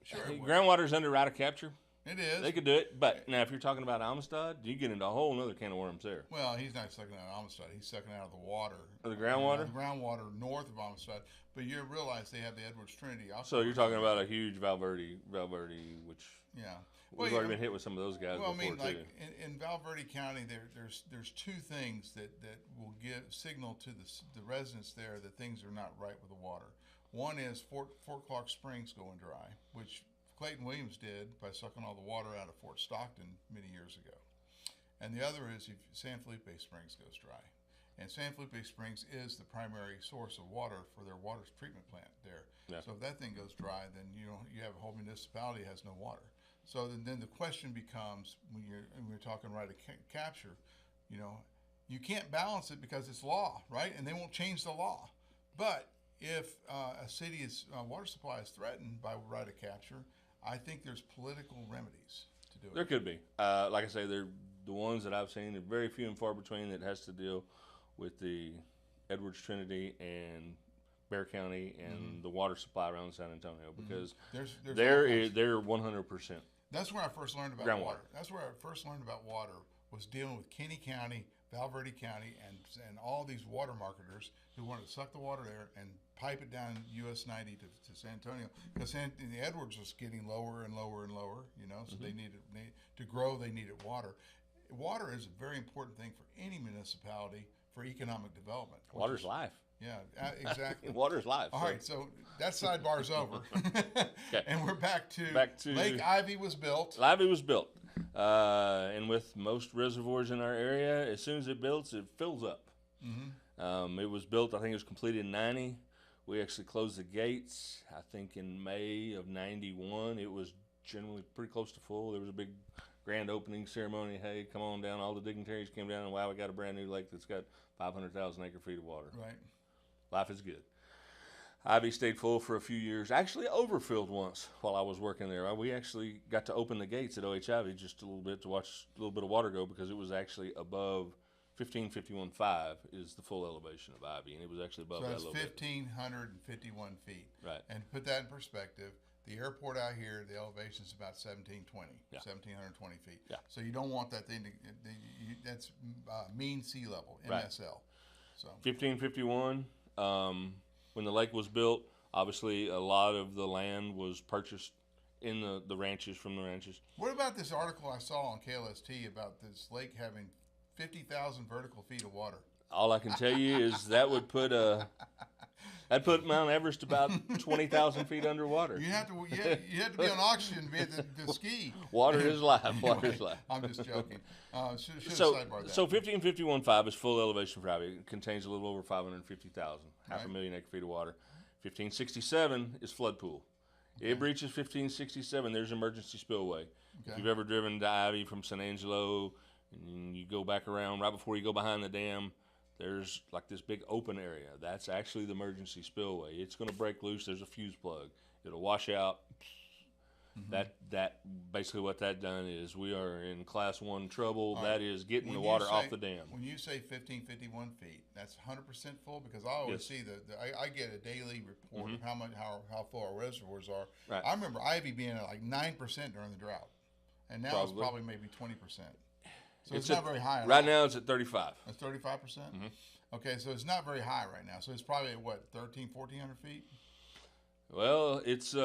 Sure. Groundwater's under right of capture. It is. They could do it, but now if you're talking about Amistad, you get into a whole other can of worms there. Well, he's not sucking out of Amistad. He's sucking out of the water. The groundwater? The groundwater north of Amistad. But you realize they have the Edwards Trinity. So you're talking about a huge Valverde, which we've already been hit with some of those guys before, like in Valverde County, there's two things that will give signal to the residents there that things are not right with the water. One is Fort Clark Springs going dry, which Clayton Williams did by sucking all the water out of Fort Stockton many years ago. And the other is if San Felipe Springs goes dry. And San Felipe Springs is the primary source of water for their water treatment plant there. Yeah. So if that thing goes dry, then you have a whole municipality that has no water. So then the question becomes, when we're talking right of capture, you can't balance it because it's law, right? And they won't change the law. But if a city's water supply is threatened by right of capture, I think there's political remedies to do it. There could be. Like I say, they're the ones that I've seen are very few and far between that has to deal with the Edwards Trinity and Bear County and the water supply around San Antonio, because they're 100%. That's where I first learned about water. That's where I first learned about water, was dealing with Kinney County, Valverde County, and all these water marketers who wanted to suck the water there and pipe it down US 90 to San Antonio, because the Edwards was getting lower and lower and lower, so they needed to grow. They needed water. Water is a very important thing for any municipality for economic development. Water's life. Yeah, exactly. Water's life. All right, so that sidebar's over, okay. And we're back to Lake Ivy was built. Ivy was built, and with most reservoirs in our area, as soon as it builds, it fills up. It was built, I think it was completed in 90. We actually closed the gates, I think, in May of 91. It was generally pretty close to full. There was a big grand opening ceremony. Hey, come on down. All the dignitaries came down, and wow, we got a brand new lake that's got 500,000 acre-feet of water. Right. Life is good. Ivy stayed full for a few years. Actually overfilled once while I was working there. We actually got to open the gates at OH Ivy just a little bit to watch a little bit of water go, because it was actually above 1551.5 is the full elevation of Ivy, and it was actually above that a little bit. So that's 1,551 feet. Right. And to put that in perspective, the airport out here, the elevation is about 1,720, Yeah. 1,720 feet. Yeah. So you don't want that thing to, that's mean sea level, MSL. Right. So 1551. when the lake was built, obviously a lot of the land was purchased in the ranches, from the ranches. What about this article I saw on KLST about this lake having 50,000 vertical feet of water? All I can tell you is that would put Mount Everest about 20,000 feet underwater. You have to be on oxygen to be able to ski. Water is life. Water is life. I'm just joking. Should So, sidebar that. so 1551.5 is full elevation for Ivy. It contains a little over 550,000, half a Right. million acre feet of water. 1567 is flood pool. It breaches 1567. There's emergency spillway. If Okay. you've ever driven to Ivy from San Angelo and you go back around right before you go behind the dam, there's like this big open area. That's actually the emergency spillway. It's going to break loose. There's a fuse plug. It'll wash out. That basically what that done is we are in class 1 trouble. All that right. is getting When the you water say- off the dam. When you say 1551 feet, that's 100% full, because I always Yes. see I get a daily report of how full our reservoirs are. Right. I remember Ivy being at like 9% during the drought, and now it's probably maybe 20%. So it's not very high. Right now it's at 35. It's 35%. Okay, so it's not very high right now. So it's probably at what, 1,400 feet? Well, it's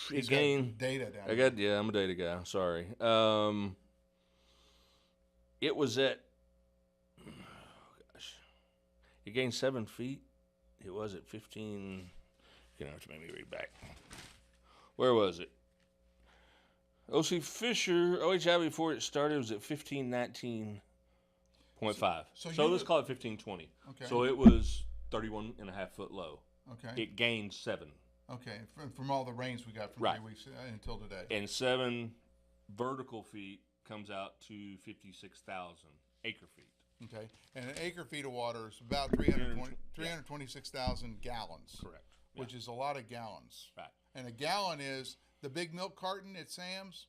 He's it got gained. data down I there. got I'm a data guy. Sorry. It was at. Oh gosh, it gained 7 feet. It was at 15. You're gonna have to make me read back. Where was it? O.C. Fisher, OHI before it started was at 1519.5. So So you let's were- call it 1520. Okay. So it was 31.5 foot low. Okay. It gained 7. Okay, from all the rains we got from Right. 3 weeks until today. And 7 vertical feet comes out to 56,000 acre feet. Okay, and an acre feet of water is about 326,000 gallons. Correct. Which is a lot of gallons. Right. And a gallon is the big milk carton at Sam's,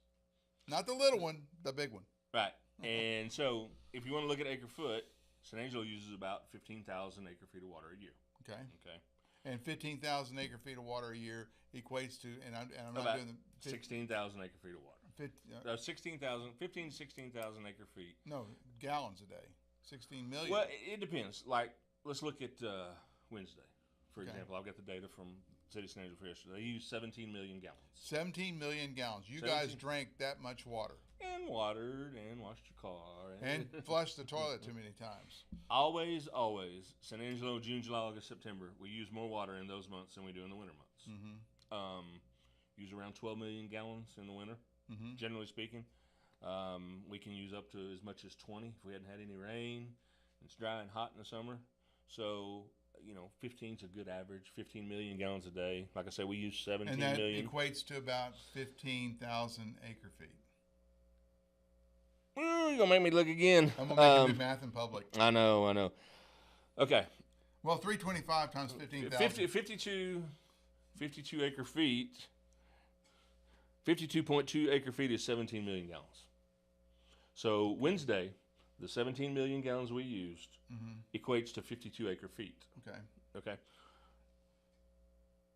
not the little one, the big one. Right. And so if you want to look at acre foot, San Angelo uses about 15,000 acre feet of water a year. Okay. Okay. And 15,000 acre feet of water a year equates to, and I'm not About doing the 16,000 acre feet of water. 15 to 16,000 acre feet. no, gallons a day. 16 million. Well, it depends. Like, let's look at Wednesday, for Okay. example. I've got the data from City of San Angelo for yesterday. They use 17 million gallons. 17 million gallons. You 17. guys drank that much water And watered and washed your car. and flushed the toilet too many times. Always, San Angelo, June, July, August, September, we use more water in those months than we do in the winter months. Use around 12 million gallons in the winter, generally speaking. We can use up to as much as 20 if we hadn't had any rain. It's dry and hot in the summer. So, 15 is a good average, 15 million gallons a day. Like I said, we use 17 And that million. equates to about 15,000 acre feet. You're going to make me look again. I'm going to make you do math in public. I know. Okay. Well, 325 times 15,000. 52 acre feet, 52.2 acre feet is 17 million gallons. So Wednesday, the 17 million gallons we used equates to 52 acre feet. Okay.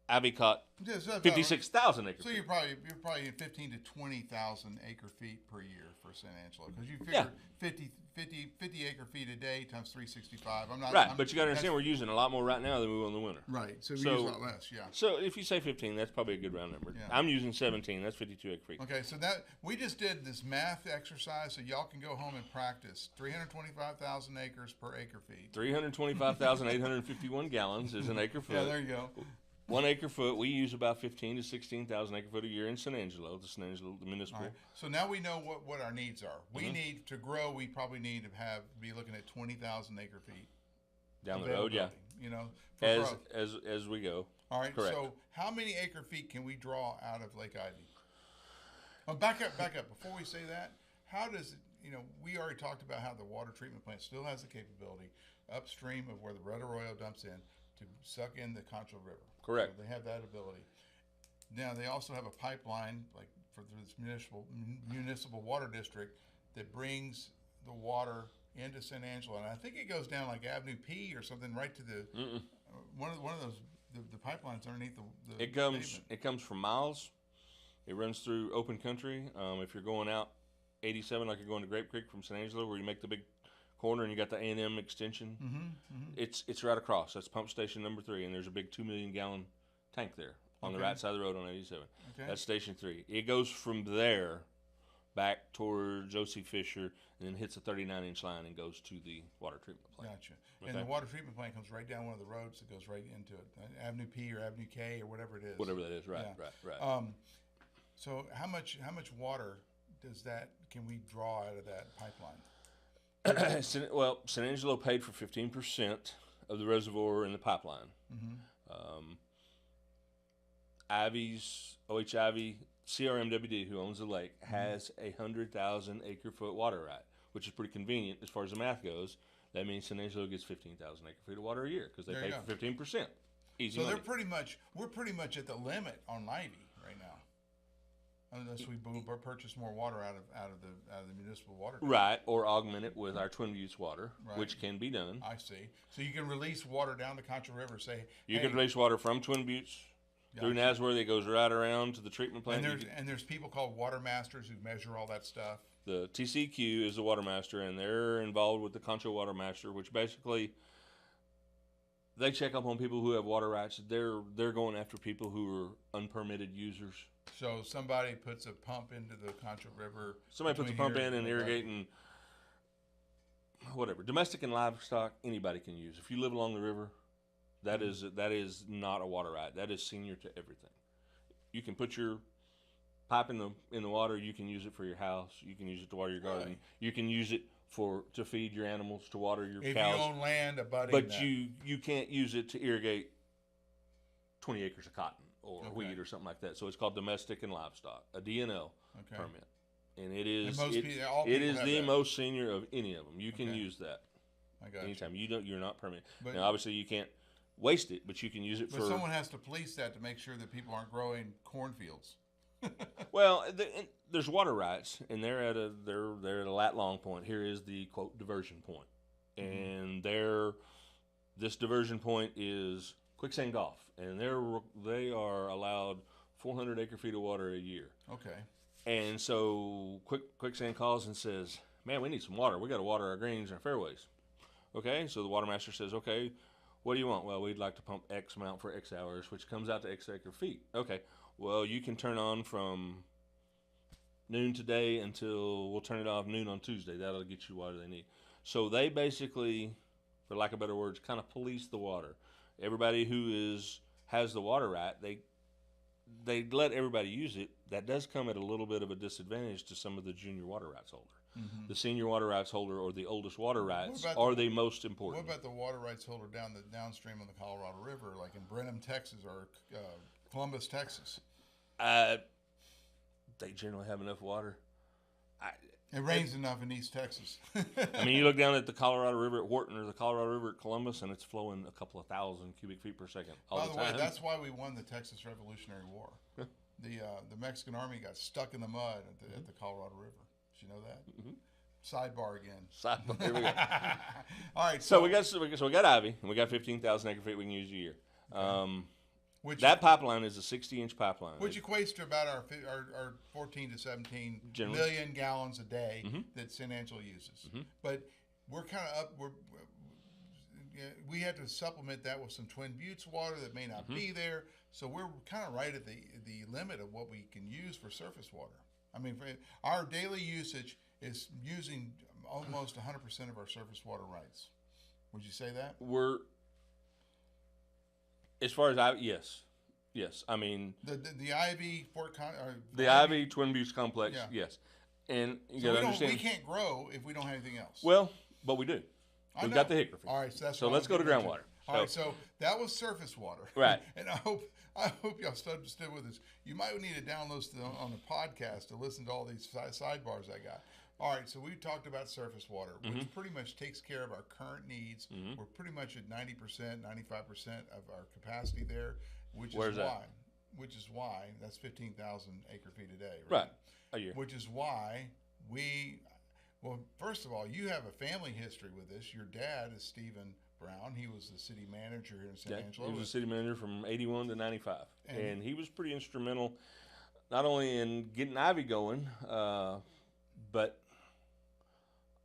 Ivy caught Yeah, so that's 56,000 acre So feet. you're probably at 15 to 20,000 acre feet per year for San Angelo, because you figure Yeah. 50 acre feet a day times 365. I'm not Right, but you got to understand we're using a lot more right now than we will in the winter. right. So we So- use a lot less. Yeah. So if you say 15, that's probably a good round number. Yeah. I'm using 17. That's 52 acre feet. Okay, so that we just did this math exercise, so y'all can go home and practice. 325,000 acres per acre feet. 325,851 gallons is an acre foot. Yeah, there you go. 1 acre foot, we use about 15 to 16,000 acre foot a year in San Angelo, the municipal. All right. So now we know what our needs are. We need to grow. We probably need to be looking at 20,000 acre feet Down the road, yeah. availability, for growth. As we go. All right. Correct. So how many acre feet can we draw out of Lake Ivy? Oh, back up. Before we say that, how does it? We already talked about how the water treatment plant still has the capability upstream of where the Red Arroyo dumps in to suck in the Concho River. Correct. So they have that ability. Now they also have a pipeline, like for this municipal water district, that brings the water into San Angelo, and I think it goes down like Avenue P or something, right to the one of those the pipelines underneath the It comes pavement. it comes from miles. It runs through open country. If you're going out 87, like you're going to Grape Creek from San Angelo, where you make the big corner and you got the A&M extension. It's right across. That's pump station number 3, and there's a big 2 million gallon tank there on the right side of the road on 87. Okay. That's station 3. It goes from there back towards O.C. Fisher and then hits a 39-inch line and goes to the water treatment plant. Gotcha. And the water treatment plant comes right down one of the roads that goes right into it, Avenue P or Avenue K or whatever it is. Whatever that is, right, Yeah. right. So how much water can we draw out of that pipeline? San Angelo paid for 15% of the reservoir in the pipeline. Ivy's, OH Ivy, CRMWD, who owns the lake, has a 100,000 acre-foot water right, which is pretty convenient as far as the math goes. That means San Angelo gets 15,000 acre-feet of water a year because they pay for 15%. Easy So money. we're pretty much at the limit on Ivy right now, unless we purchase more water out of the municipal water. Right, or augment it with our Twin Buttes water, Right. which can be done. I see. So you can release water down the Contra River. Say You hey, can release water from Twin Buttes through Gotcha. Nasworthy. It goes right around to the treatment plant. And there's people called water masters who measure all that stuff. The TCQ is the water master, and they're involved with the Concho Water Master, which basically they check up on people who have water rights. They're going after people who are unpermitted users. So somebody puts a pump into the Contra River. Somebody puts a between pump here in and the- irrigating, whatever. Domestic and livestock, anybody can use. If you live along the river, that is not a water right. That is senior to everything. You can put your pipe in the water. You can use it for your house. You can use it to water your garden. Right. You can use it to feed your animals, to water your If cows. you own land abutting But that. you can't use it to irrigate 20 acres of cotton or Okay. wheat or something like that. So it's called domestic and livestock, a DNL Okay. permit. And it is most it, people- all it people is have the that. most senior of any of them. You can Okay. use that I got you. anytime. You're not permitted. But- Now obviously you can't waste it, but you can use it But for someone has to police that to make sure that people aren't growing cornfields. well, there's water rights, and they're at a lat long point. Here is the quote diversion point, and this diversion point is Quicksand Golf, and they are allowed 400 acre feet of water a year. Okay. And so Quicksand calls and says, "Man, we need some water. We got to water our greens and our fairways." Okay, so the water master says, "Okay, what do you want?" "Well, we'd like to pump X amount for X hours, which comes out to X acre feet." "Okay, well, you can turn on from noon today until we'll turn it off noon on Tuesday. That'll get you water they need." So they basically, for lack of better words, kind of police the water. Everybody who has the water right, they let everybody use it. That does come at a little bit of a disadvantage to some of the junior water rights holder. The senior water rights holder or the oldest water rights about are the- the most What important. about the water rights holder downstream on the Colorado River, like in Brenham, Texas, or Columbus, Texas? They generally have enough water. It rains enough in East Texas. I mean, you look down at the Colorado River at Wharton or the Colorado River at Columbus, and it's flowing a couple of thousand cubic feet per second all By the the way, time. that's why we won the Texas Revolutionary War. The Mexican Army got stuck in the mud at the Colorado River. Did you know that? Sidebar again. Here we go. All right. So we got Ivy, and we got 15,000 acre feet we can use a year. which That pipeline is a 60-inch pipeline. which equates to about our 14 to 17 Generally. million gallons a day that San Angelo uses. But we're kind of up. We had to supplement that with some Twin Buttes water that may not be there. So we're kind of right at the limit of what we can use for surface water. I mean, our daily usage is using almost 100% of our surface water rights. Would you say that? We're, as far as yes. I mean, The Ivy Fort Con, or the Ivy Twin Buttes complex, Yeah. yes. And you So got to we understand. can't grow if we don't have anything else. Well, but we do. I We've know. got the hickory. All right, so that's So what I let's was go to getting groundwater. All right, so that was surface water, Right. And I hope y'all stood with us. You might need to download on the podcast to listen to all these sidebars I got. All right, so we talked about surface water, which pretty much takes care of our current needs. We're pretty much at 90%, 95% of our capacity there, which Where's is that? why. Which is why that's 15,000 acre feet a day, Right. A year. Which is why well, first of all, you have a family history with this. Your dad is Stephen Brown. He was the city manager here in San Yeah, Angelo. he was a city manager from 81 to 95. And- And he was pretty instrumental, not only in getting Ivy going, but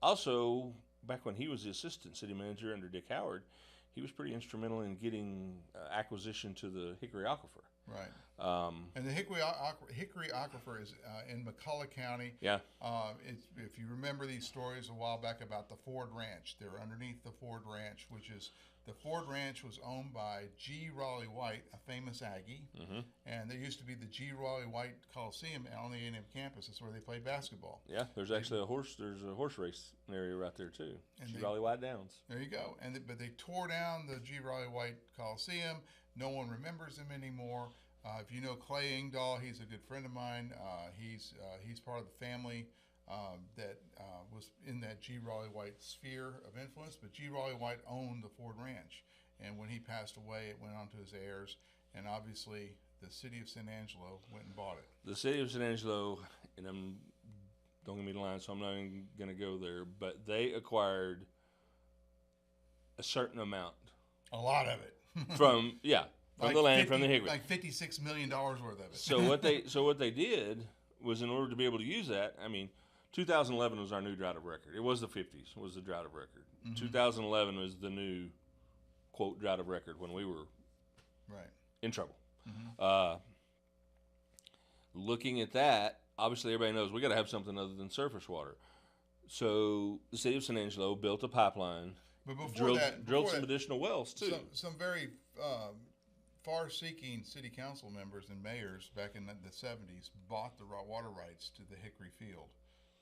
also back when he was the assistant city manager under Dick Howard, he was pretty instrumental in getting acquisition to the Hickory Aquifer. Right. And the Hickory Aquifer is in McCullough County. Yeah. If you remember these stories a while back about the Ford Ranch, they're underneath the Ford Ranch, which is the Ford Ranch was owned by G. Raleigh White, a famous Aggie, and there used to be the G. Raleigh White Coliseum on the A&M campus. That's where they played basketball. Yeah, there's actually a horse race area right there too. G. Raleigh White Downs. There you go. But they tore down the G. Raleigh White Coliseum. No one remembers him anymore. If you know Clay Engdahl, he's a good friend of mine. He's part of the family that was in that G. Raleigh White sphere of influence. But G. Raleigh White owned the Ford Ranch, and when he passed away, it went on to his heirs. And obviously, the city of San Angelo went and bought it. The city of San Angelo, and don't get me the line, so I'm not even going to go there. But they acquired a certain amount. A lot of it. From the land, from the Hickory. Like $56 million worth of it. So what they did was, in order to be able to use that, 2011 was our new drought of record. It was the 50s was the drought of record. 2011 was the new quote drought of record when we were in trouble. Looking at that, obviously everybody knows we got to have something other than surface water. So the city of San Angelo built a pipeline. But before drilled some additional wells too. Some very far-seeking city council members and mayors back in the 70s bought the raw water rights to the Hickory Field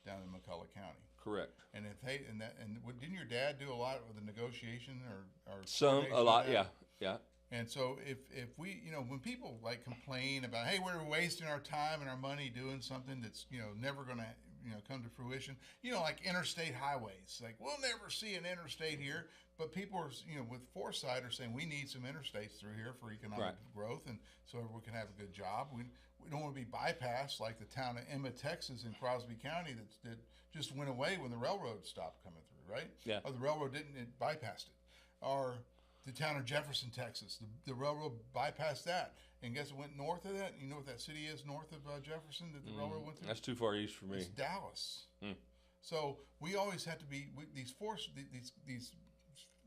down in McCullough County. Correct. And didn't your dad do a lot with the negotiation or a lot, yeah. And so if we, when people like complain about, hey, we're wasting our time and our money doing something that's never going to come to fruition, like interstate highways, like we'll never see an interstate here, but people are with foresight are saying we need some interstates through here for economic growth, and so everyone can have a good job. We don't want to be bypassed like the town of Emma, Texas in Crosby County that just went away when the railroad stopped coming through, right? Yeah. Or the railroad it bypassed it. Or the town of Jefferson, Texas, the railroad bypassed that. And guess it went north of that? You know what that city is north of Jefferson that the railroad went through? That's too far east for me. It's Dallas. So we always have to be these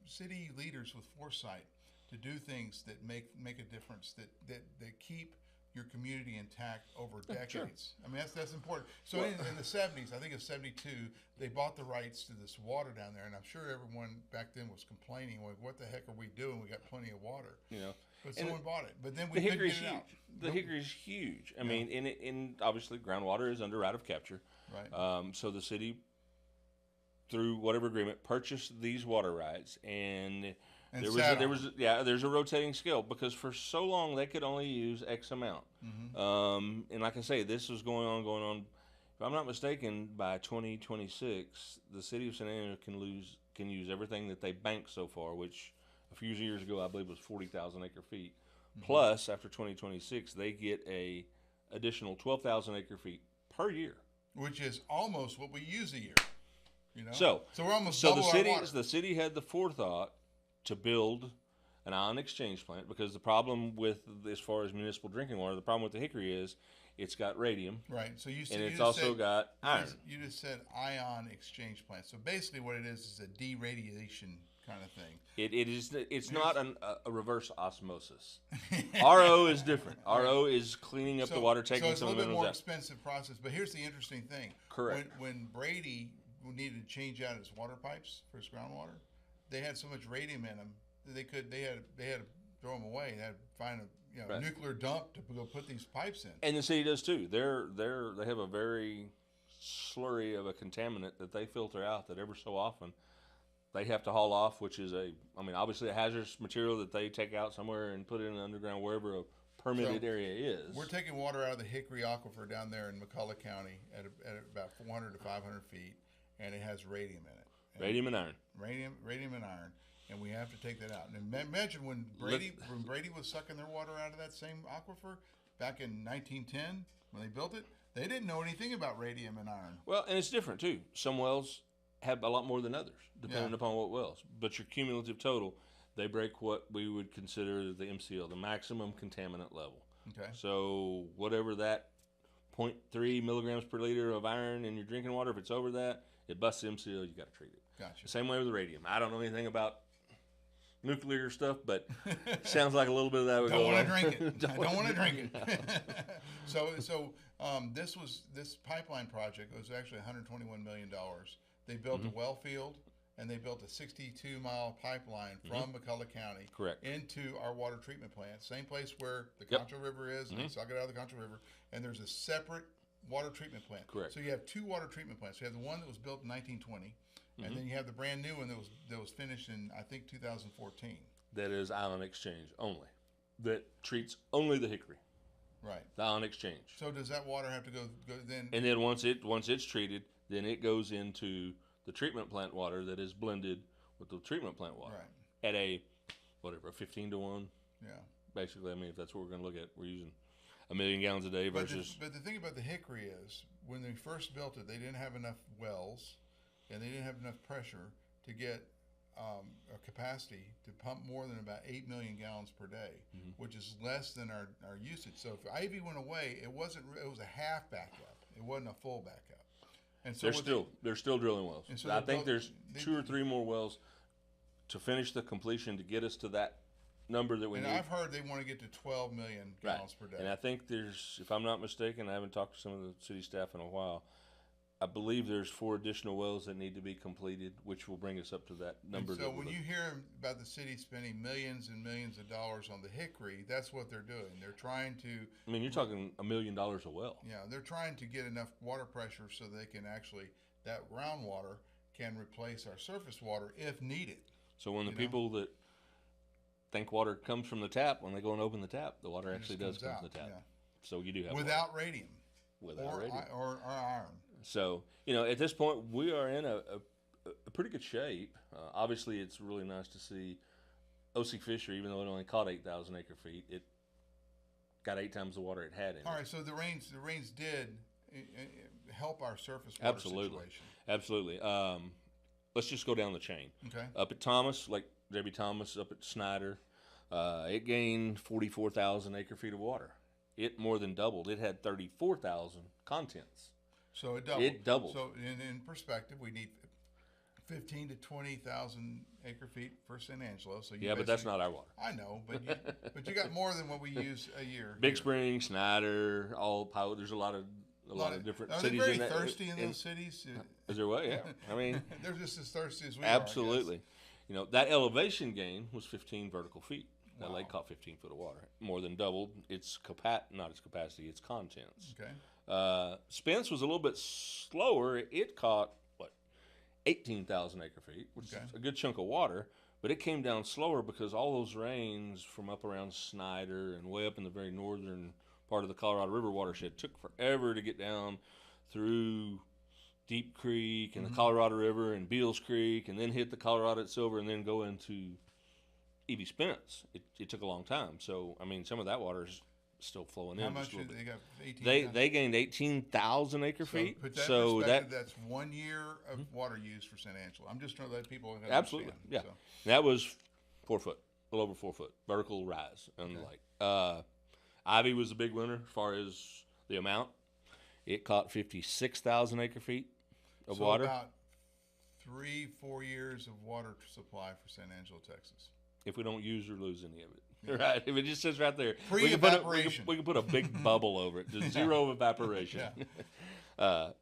city leaders with foresight to do things that make a difference, that keep your community intact over decades. Sure. That's important. So in the 70s, I think it's 72, they bought the rights to this water down there, and I'm sure everyone back then was complaining, well, what the heck are we doing? We got plenty of water. But someone bought it. But then we couldn't get it out. The Hickory's huge. I mean, in obviously groundwater is under right of capture. Right. So the city, through whatever agreement, purchased these water rights, and there's a rotating scale because for so long they could only use X amount. And like I say, this was going on. If I'm not mistaken, by 2026, the city of San Angelo can use everything that they banked so far, which a few years ago I believe was 40,000 acre feet. Plus, after 2026, they get a additional 12,000 acre feet per year, which is almost what we use a year. So we're almost double our water. The city had the forethought to build an ion exchange plant because the problem with, as far as municipal drinking water, the problem with the Hickory is it's got radium. Right. So it's also got iron. You just said ion exchange plant. So basically, what it is a deradiation kind of thing. It's not a reverse osmosis. RO is different. RO is cleaning up the water, taking some of the minerals out. So it's a little bit more expensive process. But here's the interesting thing. Correct. When Brady needed to change out his water pipes for his groundwater, they had so much radium in them that they had to throw them away. They had to find a nuclear dump to go put these pipes in. And the city does too. They have a very slurry of a contaminant that they filter out that every so often they have to haul off, which is obviously a hazardous material that they take out somewhere and put it in the underground wherever a permitted area is. We're taking water out of the Hickory Aquifer down there in McCullough County at about 400 to 500 feet, and it has radium in it. Radium and iron. Radium and iron, and we have to take that out. And imagine when Brady was sucking their water out of that same aquifer back in 1910 when they built it. They didn't know anything about radium and iron. Well, and it's different too. Some wells have a lot more than others, depending upon what wells. But your cumulative total, they break what we would consider the MCL, the maximum contaminant level. Okay. So whatever that 0.3 milligrams per liter of iron in your drinking water. If it's over that, it busts the MCL. You got to treat it. Gotcha. Same way with the radium. I don't know anything about nuclear stuff, but sounds like a little bit of that would Don't go want on. to drink it. I don't want to drink it. So this pipeline project was actually $121 million. They built a well field, and they built a 62-mile pipeline from McCulloch County Correct. into our water treatment plant. Same place where the Yep. Concho River is, and they suck it out of the Concho River. And there's a separate water treatment plant. Correct. So you have two water treatment plants. You have the one that was built in 1920, and then you have the brand new one that was finished in, I think, 2014. That is island exchange only. That treats only the hickory. Right. The island exchange. So does that water have to go then? And then once it's treated, then it goes into the treatment plant water that is blended with the treatment plant water Right. at a 15 to 1. Yeah. Basically, I mean, if that's what we're going to look at, we're using 1 million gallons a day versus. But the thing about the hickory is, when they first built it, they didn't have enough wells, and they didn't have enough pressure to get a capacity to pump more than about 8 million gallons per day, which is less than our usage. So if Ivy went away, it was a half backup. It wasn't a full backup. And so they're still drilling wells. And so I they think built- there's 2 or 3 more wells to finish the completion to get us to that number that we And need. I've heard they want to get to 12 million gallons per day. And I think there's, if I'm not mistaken, I haven't talked to some of the city staff in a while. I believe there's 4 additional wells that need to be completed, which will bring us up to that number. And so when you hear about the city spending millions and millions of dollars on the hickory, that's what they're doing. They're trying to, I mean, you're talking $1 million a well. yeah, they're trying to get enough water pressure so they can actually, that groundwater can replace our surface water if needed. So when the You know? people that think water comes from the tap, when they go and open the tap, the water It actually just does come comes from the out, tap. yeah. So you do have Without radium. water. Without radium. Or iron. So, at this point, we are in a pretty good shape. Obviously, it's really nice to see O.C. Fisher, even though it only caught 8,000 acre feet, it got 8 times the water it had in All it. right, so the rains did help our surface water situation. Absolutely. Let's just go down the chain. Okay. Up at Thomas, like J.B. Thomas, up at Snyder, it gained 44,000 acre feet of water. It more than doubled. It had 34,000 contents. So it doubled. It doubled. So in perspective, we need 15 to 20,000 acre feet for San Angelo. So you But that's not our water. I know, but you got more than what we use a year. Big here. Spring, Snyder, all power. There's a lot of different Are they cities very in that. thirsty in those cities? Is there what? Yeah. I mean, They're just as thirsty as we absolutely. That elevation gain was 15 vertical feet. That Wow. lake caught 15 foot of water, more than doubled its not its capacity, its contents. Okay. Spence was a little bit slower. It caught 18,000 acre feet, which Okay. is a good chunk of water, but it came down slower because all those rains from up around Snyder and way up in the very northern part of the Colorado River watershed took forever to get down through Deep Creek and the Colorado River and Beals Creek, and then hit the Colorado at Silver, and then go into E.B. Spence. It took a long time. So, I mean, some of that water is still flowing How in. much just a did little bit. they got? 18. They gained 18,000 acre feet. Put that in So perspective, that that's 1 year of water use for San Angelo. I'm just trying to let people understand. absolutely, yeah. So, That was 4 foot, a little over 4 foot vertical rise on the lake. Ivy was the big winner as far as the amount. It caught 56,000 acre feet of so water. about 3-4 years of water supply for San Angelo, Texas. If we don't use or lose any of it, right? If it just sits right there, Pre-evaporation. we can put a big bubble over it, just zero evaporation.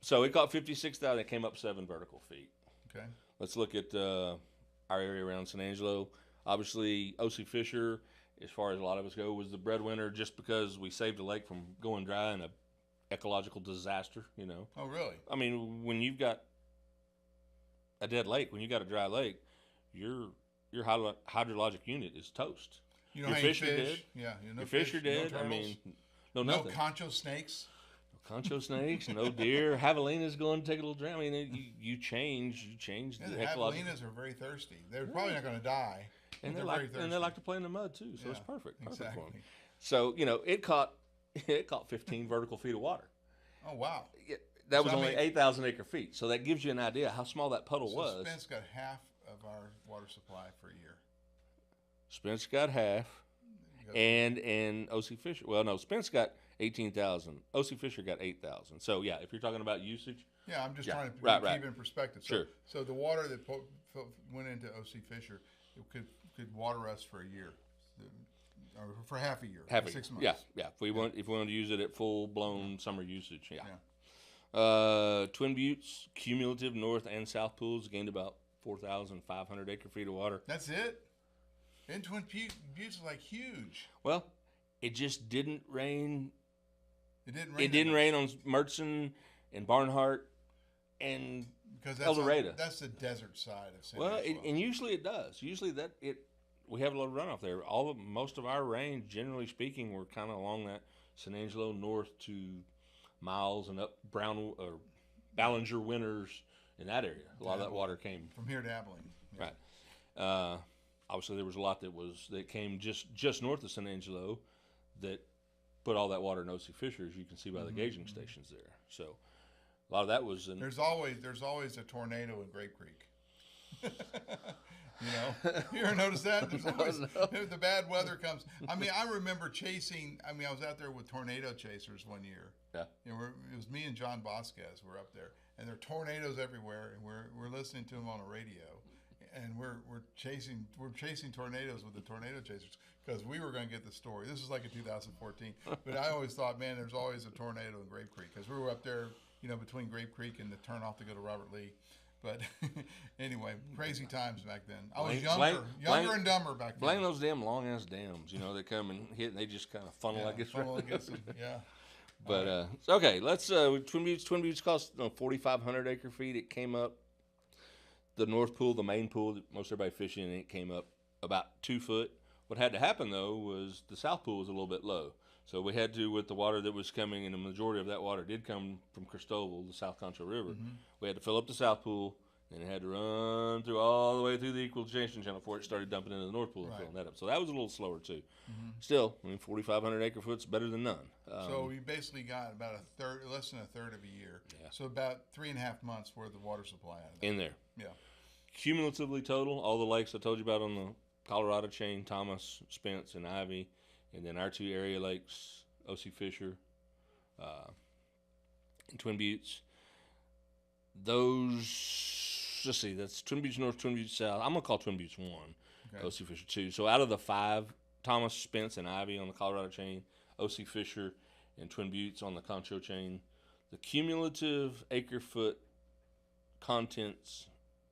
So it caught 56,000. It came up 7 vertical feet. Okay. Let's look at our area around San Angelo. Obviously, O.C. Fisher, as far as a lot of us go, was the breadwinner just because we saved the lake from going dry in a ecological disaster. Oh, really? I mean, when you've got a dead lake, when you got a dry lake, your hydrologic unit is toast. You know Your how fish are fish? dead. Yeah. No Your fish are dead. No I mean, no nothing. concho snakes. Concho snakes, no deer. Javelina's going to take a little drink. I mean, you change Yeah, the the ecological. javelinas are very thirsty. They're probably not going to die. And but they very like thirsty. to play in the mud too, so it's Yeah, perfect for exactly. them. So it caught 15 vertical feet of water. Oh, wow. That was So, I only mean- 8,000 acre feet. So that gives you an idea how small that puddle So was. Spence got half of our water supply for a year. Spence got half, You got- and O.C. Fisher. Well, no, Spence got 18,000. O.C. Fisher got 8,000. So yeah, if you're talking about usage, Yeah, I'm just Yeah, trying to right, keep right. it in perspective. Sure. So the water that went into O.C. Fisher, it could water us for a year, or for half a year, half a 6 year. months. Yeah. If we want to use it at full blown summer usage, yeah. Yeah. Twin Buttes cumulative north and south pools gained about 4,500 acre feet of water. That's it. And Twin Buttes is like huge. Well, it just didn't rain. It didn't rain. It didn't rain on Murchison and Barnhart and because El Dorado. That's the desert side of San Well, Angelo. and usually it does. Usually we have a lot of runoff there. Most of our rain, generally speaking, we're kind of along that San Angelo north to Miles and up Brown or Ballinger Winters in that area. A lot of that water came from here to Abilene. Yeah. Right. Obviously, there was a lot that came just north of San Angelo that put all that water in O.C. Fisher, as you can see by the gauging stations there. So a lot of that was in. There's always a tornado in Grape Creek. You ever notice that? There's always, the bad weather comes. I mean, I remember chasing. I mean, I was out there with tornado chasers one year. Yeah. It was me and John Vasquez were up there, and there are tornadoes everywhere, and we're listening to them on a radio, and we're chasing tornadoes with the tornado chasers because we were going to get the story. This is like in 2014, but I always thought, man, there's always a tornado in Grape Creek because we were up there, between Grape Creek and the turnoff to go to Robert Lee. But anyway, crazy times back then. I was younger and dumber back then. Blame those damn long ass dams. They come and hit, and they just kind of funnel like this. Funnel against them. Yeah. But okay, let's Twin Buttes cost 4,500 acre feet. It came up the North Pool, the main pool that most everybody fish in. It came up about 2 foot. What had to happen though was the South Pool was a little bit low, so we had to, with the water that was coming, and the majority of that water did come from Cristobal, the South Concho River. We had to fill up the South Pool, and it had to run through all the way through the equalization channel before it started dumping into the North Pool and filling that up. So that was a little slower too. Still, 4,500 acre foot's better than none. So we basically got about less than a third of a year. Yeah. So about 3.5 months worth of water supply out of that. In there. Yeah. Cumulatively total, all the lakes I told you about on the Colorado chain, Thomas, Spence, and Ivy, and then our 2 area lakes, O.C. Fisher, and Twin Buttes. Those, let's see, that's Twin Buttes North, Twin Buttes South. I'm going to call Twin Buttes 1, O.C. Fisher 2. So out of the 5, Thomas, Spence, and Ivy on the Colorado chain, O.C. Fisher, and Twin Buttes on the Concho chain, the cumulative acre foot contents,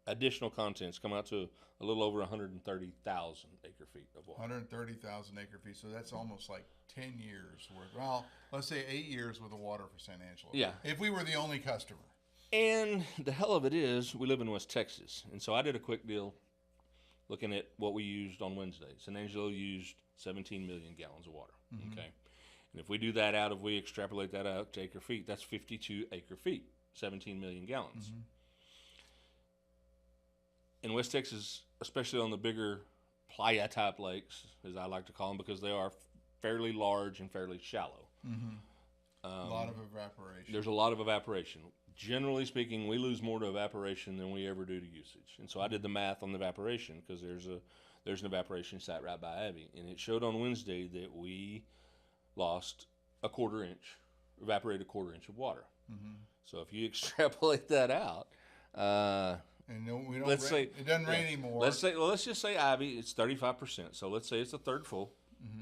additional contents, come out to a little over 130,000 acre feet of water. 130,000 acre feet. So that's almost like 10 years worth. Well, let's say 8 years worth of water for San Angelo. Yeah. If we were the only customer. And the hell of it is, we live in West Texas. And so I did a quick deal looking at what we used on Wednesday. San Angelo used 17 million gallons of water. Okay. And if we do that out, if we extrapolate that out to acre feet, that's 52 acre feet, 17 million gallons. In West Texas, especially on the bigger playa type lakes, as I like to call them, because they are fairly large and fairly shallow. A lot of evaporation. There's a lot of evaporation. Generally speaking, we lose more to evaporation than we ever do to usage. And so I did the math on the evaporation, because there's an evaporation site right by Abbey, and it showed on Wednesday that we lost evaporated a quarter inch of water. So if you extrapolate that out, and we don't let's say it doesn't rain anymore. Let's just say Ivy, it's 35%. So let's say it's a third full,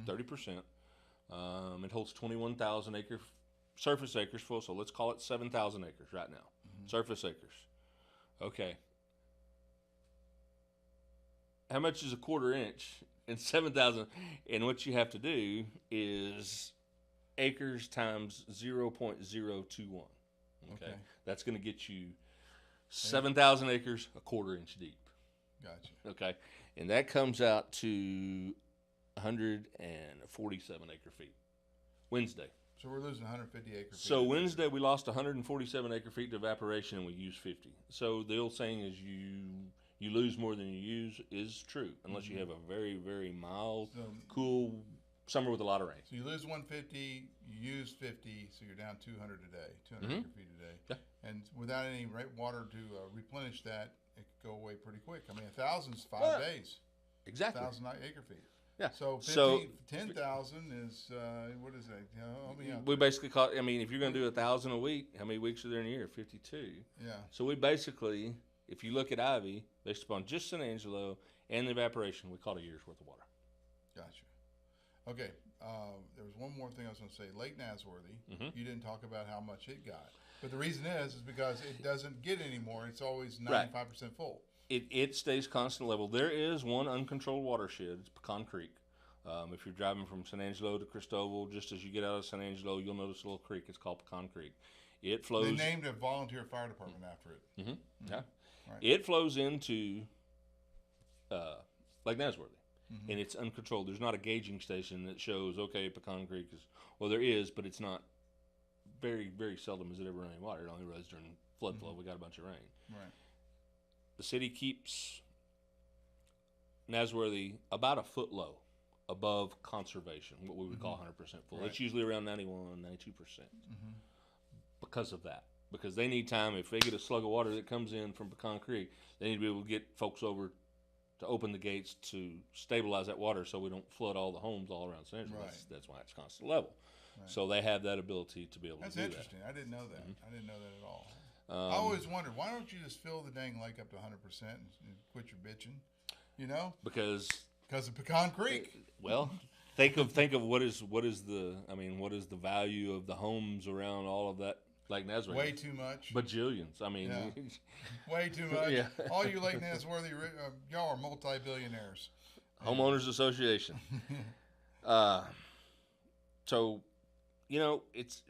30%. It holds 21,000 surface acres full. So let's call it 7,000 acres right now, surface acres. Okay. How much is a quarter inch in 7,000? And what you have to do is acres times 0.021. Okay. That's going to get you 7,000 acres, a quarter inch deep. Gotcha. Okay. And that comes out to 147 acre feet. Wednesday. So we're losing 150 acre feet. So Wednesday we lost 147 acre feet to evaporation, and we used 50. So the old saying is you lose more than you use is true, unless you have a very, very mild, cool summer with a lot of rain. So you lose 150, you use 50, so you're down 200 a day, 200 acre feet a day. Yeah. And without any water to replenish that, it could go away pretty quick. I mean, 1,000's 5 days. Exactly. 1,000 acre feet. Yeah. So, So 10,000 is, what is that? Help me out. we basically call. I mean, if you're going to do 1,000 a week, how many weeks are there in a year? 52. Yeah. So we basically, if you look at Ivy, based upon just San Angelo and the evaporation, we caught a year's worth of water. Gotcha. Okay. There was one more thing I was going to say. Lake Nasworthy, you didn't talk about how much it got. But the reason is because it doesn't get any more. It's always 95% full. It stays constant level. There is one uncontrolled watershed. It's Pecan Creek. If you're driving from San Angelo to Cristobal, just as you get out of San Angelo, you'll notice a little creek. It's called Pecan Creek. It flows. They named a volunteer fire department after it. Yeah. Right. It flows into Lake Nasworthy, and it's uncontrolled. There's not a gauging station that shows, okay, Pecan Creek is, well, there is, but it's not, very, very seldom is it ever running water. It only runs during flood flow. We got a bunch of rain. Right. The city keeps Nasworthy about a foot low above conservation, what we would call 100% full. Right. It's usually around 91, 92%. Because of that. Because they need time. If they get a slug of water that comes in from Pecan Creek, they need to be able to get folks over to open the gates to stabilize that water so we don't flood all the homes all around San Angelo. Right. That's why it's constant level. Right. So they have that ability to be able That's to do interesting. I didn't know that. I didn't know that at all. that. I always wondered, why don't you just fill the dang lake up to 100% and quit your bitching? You know? Because of Pecan Creek. well, think of what is the value of the homes around all of that Lake Nasworthy? Way too much. Bajillions. I mean, Yeah. Way too much. Yeah. All you Lake Nasworthy, y'all are multi-billionaires. Homeowners Association. So, you know, it's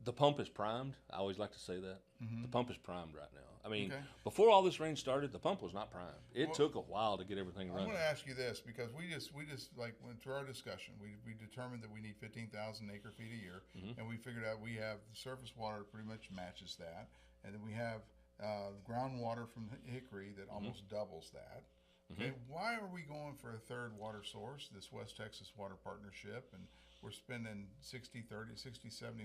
the pump is primed. I always like to say that. The pump is primed right now. I mean, before all this rain started, the pump was not primed. It took a while to get everything running. I'm going to ask you this because we just like went through our discussion. We determined that we need 15,000 acre feet a year, and we figured out we have the surface water pretty much matches that, and then we have groundwater from Hickory that almost doubles that. Okay, why are we going for a third water source, this West Texas Water Partnership, and we're spending $70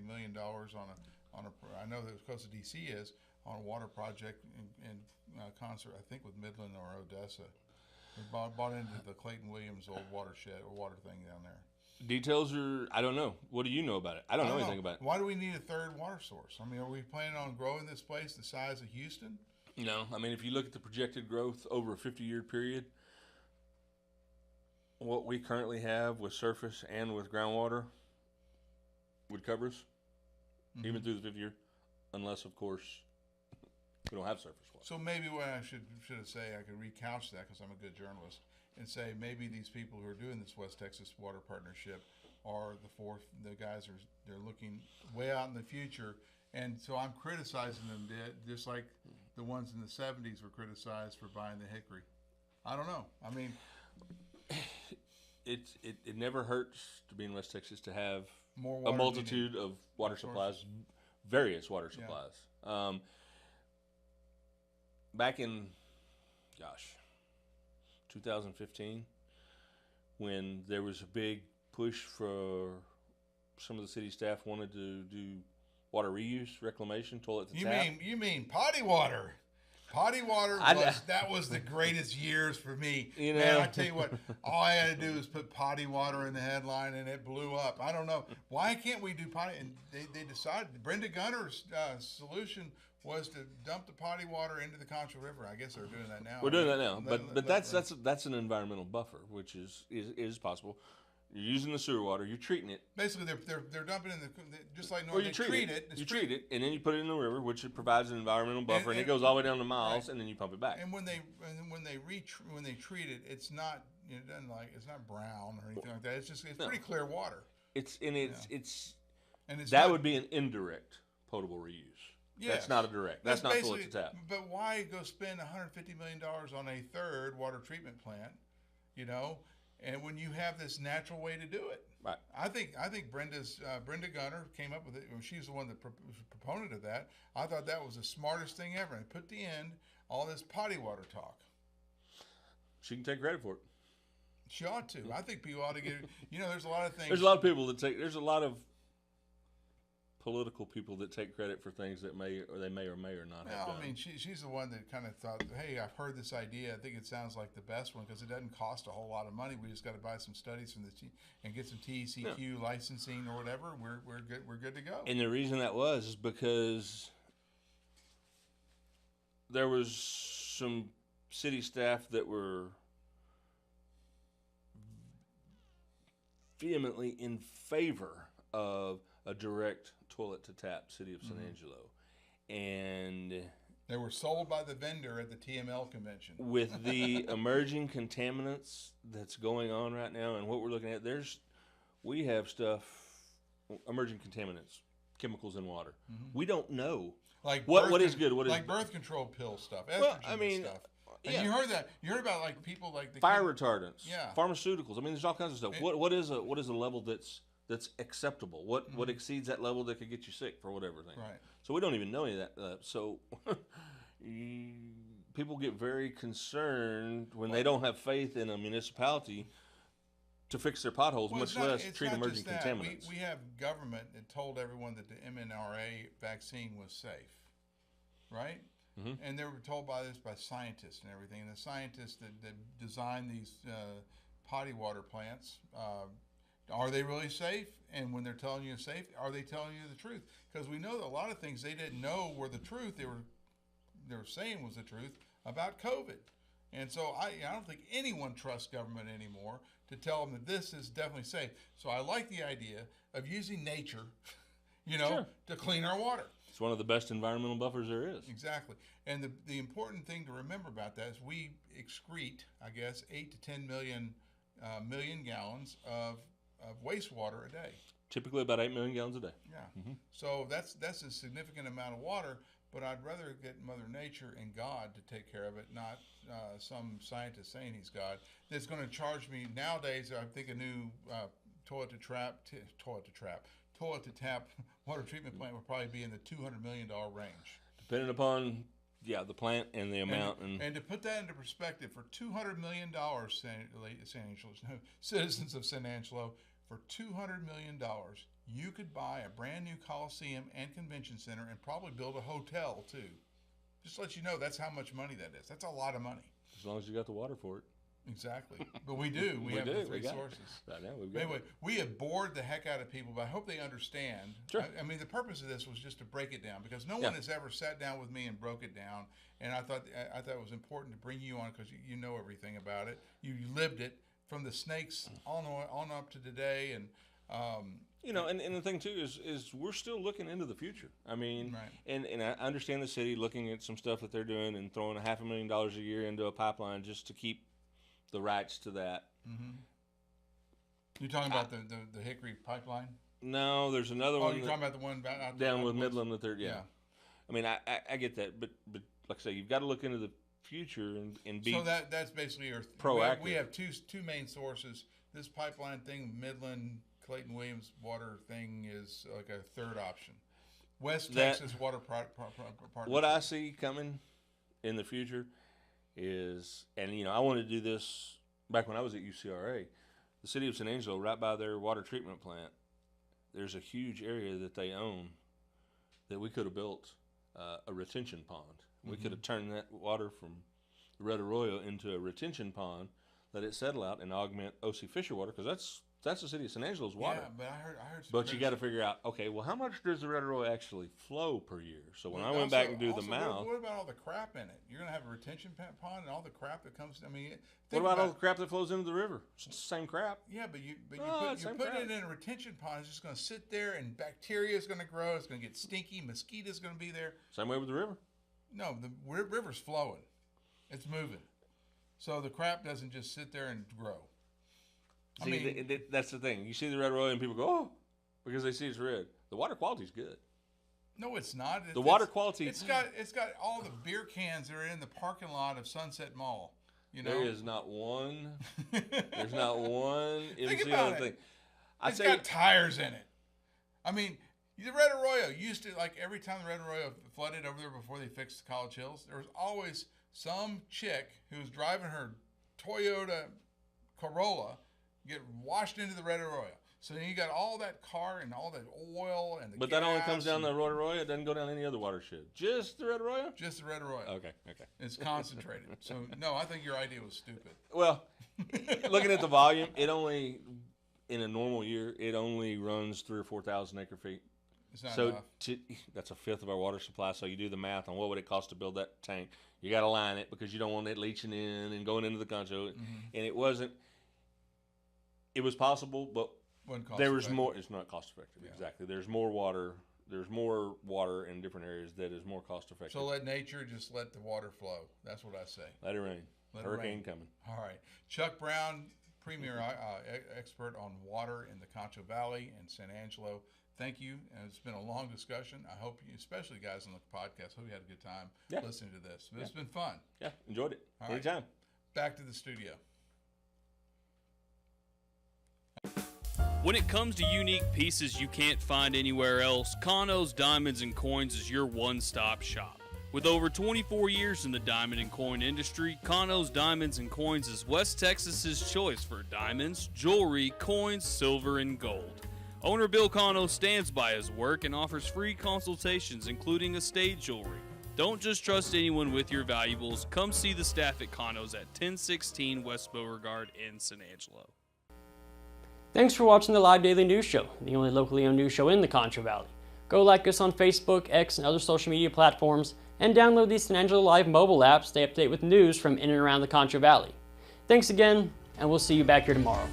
million on a I know that Coast of DC is on a water project in concert, I think, with Midland or Odessa. We bought into the Clayton Williams old watershed or water thing down there. Details are, I don't know. What do you know about it? I don't know anything about it. Why do we need a third water source? I mean, are we planning on growing this place the size of Houston? No, I mean, if you look at the projected growth over a 50-year period, what we currently have with surface and with groundwater would cover us, even through the 50-year, unless, of course, we don't have surface water. So maybe what I should have said, I could recouch that because I'm a good journalist, and say maybe these people who are doing this West Texas Water Partnership are the guys they're looking way out in the future. And so I'm criticizing them just like the ones in the 70s were criticized for buying the Hickory. I don't know. I mean, it never hurts to be in West Texas to have more a water multitude of water supplies, various water supplies. Back in, 2015, when there was a big push for some of the city staff wanted to do water reuse, reclamation, toilet to tap. You mean potty water? Potty water was the greatest years for me. You know? Man, I tell you what, all I had to do was put potty water in the headline and it blew up. I don't know. Why can't we do potty? And they decided, Brenda Gunner's solution was to dump the potty water into the Concho River. I guess they're doing that now. We're doing that now. But that's an environmental buffer, which is possible. You're using the sewer water. You're treating it. Basically, they're dumping in just like normal. You treat it. You treat it, and then you put it in the river, which it provides an environmental buffer, and it goes all the way down to miles, and then you pump it back. And when they treat it, it's not it's not brown or anything like that. It's pretty clear water. That would be an indirect potable reuse. Yes. That's not a direct. That's not toilet to tap. But why go spend $150 million on a third water treatment plant? And when you have this natural way to do it, right? I think Brenda Gunner came up with it. She's the one that was a proponent of that. I thought that was the smartest thing ever. And put the end all this potty water talk. She can take credit for it. She ought to. I think people ought to get. There's a lot of things. There's a lot of people that take. There's a lot of political people that take credit for things that may or may or not have done. I mean, she's the one that kind of thought, hey, I've heard this idea. I think it sounds like the best one because it doesn't cost a whole lot of money. We just got to buy some studies from and get some TECQ licensing or whatever. We're good. We're good to go. And the reason that was is because there was some city staff that were vehemently in favor of a direct toilet to tap City of San Angelo. And they were sold by the vendor at the TML convention. With the emerging contaminants that's going on right now and what we're looking at, we have stuff, emerging contaminants, chemicals in water. We don't know what is good, what is birth control pill stuff, estrogen stuff. And yeah. you heard that. You heard about like people like the fire retardants, yeah, pharmaceuticals. I mean, there's all kinds of stuff. What is a level that's acceptable? What exceeds that level that could get you sick for whatever thing? Right. So we don't even know any of that. So people get very concerned when they don't have faith in a municipality to fix their potholes, much less treat emerging contaminants. We have government that told everyone that the MNRA vaccine was safe, right? And they were told by scientists and everything. And the scientists that designed these potty water plants, are they really safe? And when they're telling you it's safe, are they telling you the truth? Because we know that a lot of things they didn't know were the truth. They were saying was the truth about COVID. And so I don't think anyone trusts government anymore to tell them that this is definitely safe. So I like the idea of using nature, to clean our water. It's one of the best environmental buffers there is. Exactly. And the important thing to remember about that is we excrete, I guess, 8 to 10 million gallons of wastewater a day. Typically about 8 million gallons a day. Yeah. So that's a significant amount of water, but I'd rather get Mother Nature and God to take care of it, not some scientist saying he's God, that's going to charge me. Nowadays, I think a new toilet to tap water treatment plant would probably be in the $200 million range. Depending upon, the plant and the amount. And to put that into perspective, for $200 million, citizens of San Angelo, for $200 million, you could buy a brand new Coliseum and convention center and probably build a hotel too. Just to let you know, that's how much money that is. That's a lot of money. As long as you got the water for it. Exactly. But we do. We have the three sources. Right now anyway, we have bored the heck out of people, but I hope they understand. Sure. I mean, the purpose of this was just to break it down because no one has ever sat down with me and broke it down. And I thought it was important to bring you on because you know everything about it. You lived it from the snakes on up to today. And and the thing too is we're still looking into the future. I mean, right. and I understand the city looking at some stuff that they're doing and throwing $500,000 a year into a pipeline just to keep the rights to that. Mm-hmm. You're talking about the Hickory pipeline? No, there's another one. Oh, you're talking about the one out down with Midland that they're I mean, I get that, but like I say, you've got to look into the future and be so that's basically your proactive. We have two main sources. This pipeline thing, Midland, Clayton Williams water thing is like a third option. West Texas water partnership. What I see coming in the future is, and I wanted to do this back when I was at UCRA, the city of San Angelo, right by their water treatment plant, there's a huge area that they own that we could have built a retention pond. We could have turned that water from the Red Arroyo into a retention pond, let it settle out and augment O.C. Fisher water, because that's the city of San Angelo's water. Yeah, but I heard. But you got to figure out, okay, well, how much does the Red Arroyo actually flow per year? So when I went back and do the math, what about all the crap in it? You're gonna have a retention pond and all the crap that comes. I mean, what about all the crap that flows into the river? It's the same crap. Yeah, but you're putting it in a retention pond. It's just gonna sit there, and bacteria is gonna grow. It's gonna get stinky. Mosquitoes gonna be there. Same way with the river. No, the river's flowing. It's moving. So the crap doesn't just sit there and grow. See, that's the thing. You see the Red Arroyo and people go, oh, because they see it's red. The water quality's good. No, it's not. The water quality. It's got all the beer cans that are in the parking lot of Sunset Mall. There is not one. There's not one. Think about it. It's got tires in it. I mean, the Red Arroyo used to, like, every time the Red Arroyo flooded over there before they fixed the College Hills, there was always some chick who was driving her Toyota Corolla get washed into the Red Arroyo. So then you got all that car and all that oil and the But that only comes gas down and- the Red Arroyo. It doesn't go down any other watershed. Just the Red Arroyo? Just the Red Arroyo. Okay. It's concentrated. So, no, I think your idea was stupid. Well, looking at the volume, it only, in a normal year, it only runs 3,000 or 4,000 acre feet. It's not So enough. that's a fifth of our water supply. So you do the math on what would it cost to build that tank. You got to line it because you don't want it leaching in and going into the concho. And it wasn't. It was possible, but there was more. It's not cost effective. Yeah. Exactly. There's more water. There's more water in different areas that is more cost effective. So let nature just let the water flow. That's what I say. Let it rain. Let it Hurricane rain. coming. All right. Chuck Brown, premier expert on water in the Concho Valley and San Angelo. Thank you. And it's been a long discussion. I hope you, especially guys on the podcast, hope you had a good time listening to this. But it's been fun. Yeah, enjoyed it. All right. Anytime. Back to the studio. When it comes to unique pieces you can't find anywhere else, Kano's Diamonds and Coins is your one-stop shop. With over 24 years in the diamond and coin industry, Kano's Diamonds and Coins is West Texas's choice for diamonds, jewelry, coins, silver, and gold. Owner Bill Kano stands by his work and offers free consultations, including estate jewelry. Don't just trust anyone with your valuables. Come see the staff at Kano's at 1016 West Beauregard in San Angelo. Thanks for watching the Live Daily News Show, the only locally owned news show in the Concho Valley. Go like us on Facebook, X, and other social media platforms, and download the San Angelo Live mobile app to stay up to date with news from in and around the Concho Valley. Thanks again, and we'll see you back here tomorrow.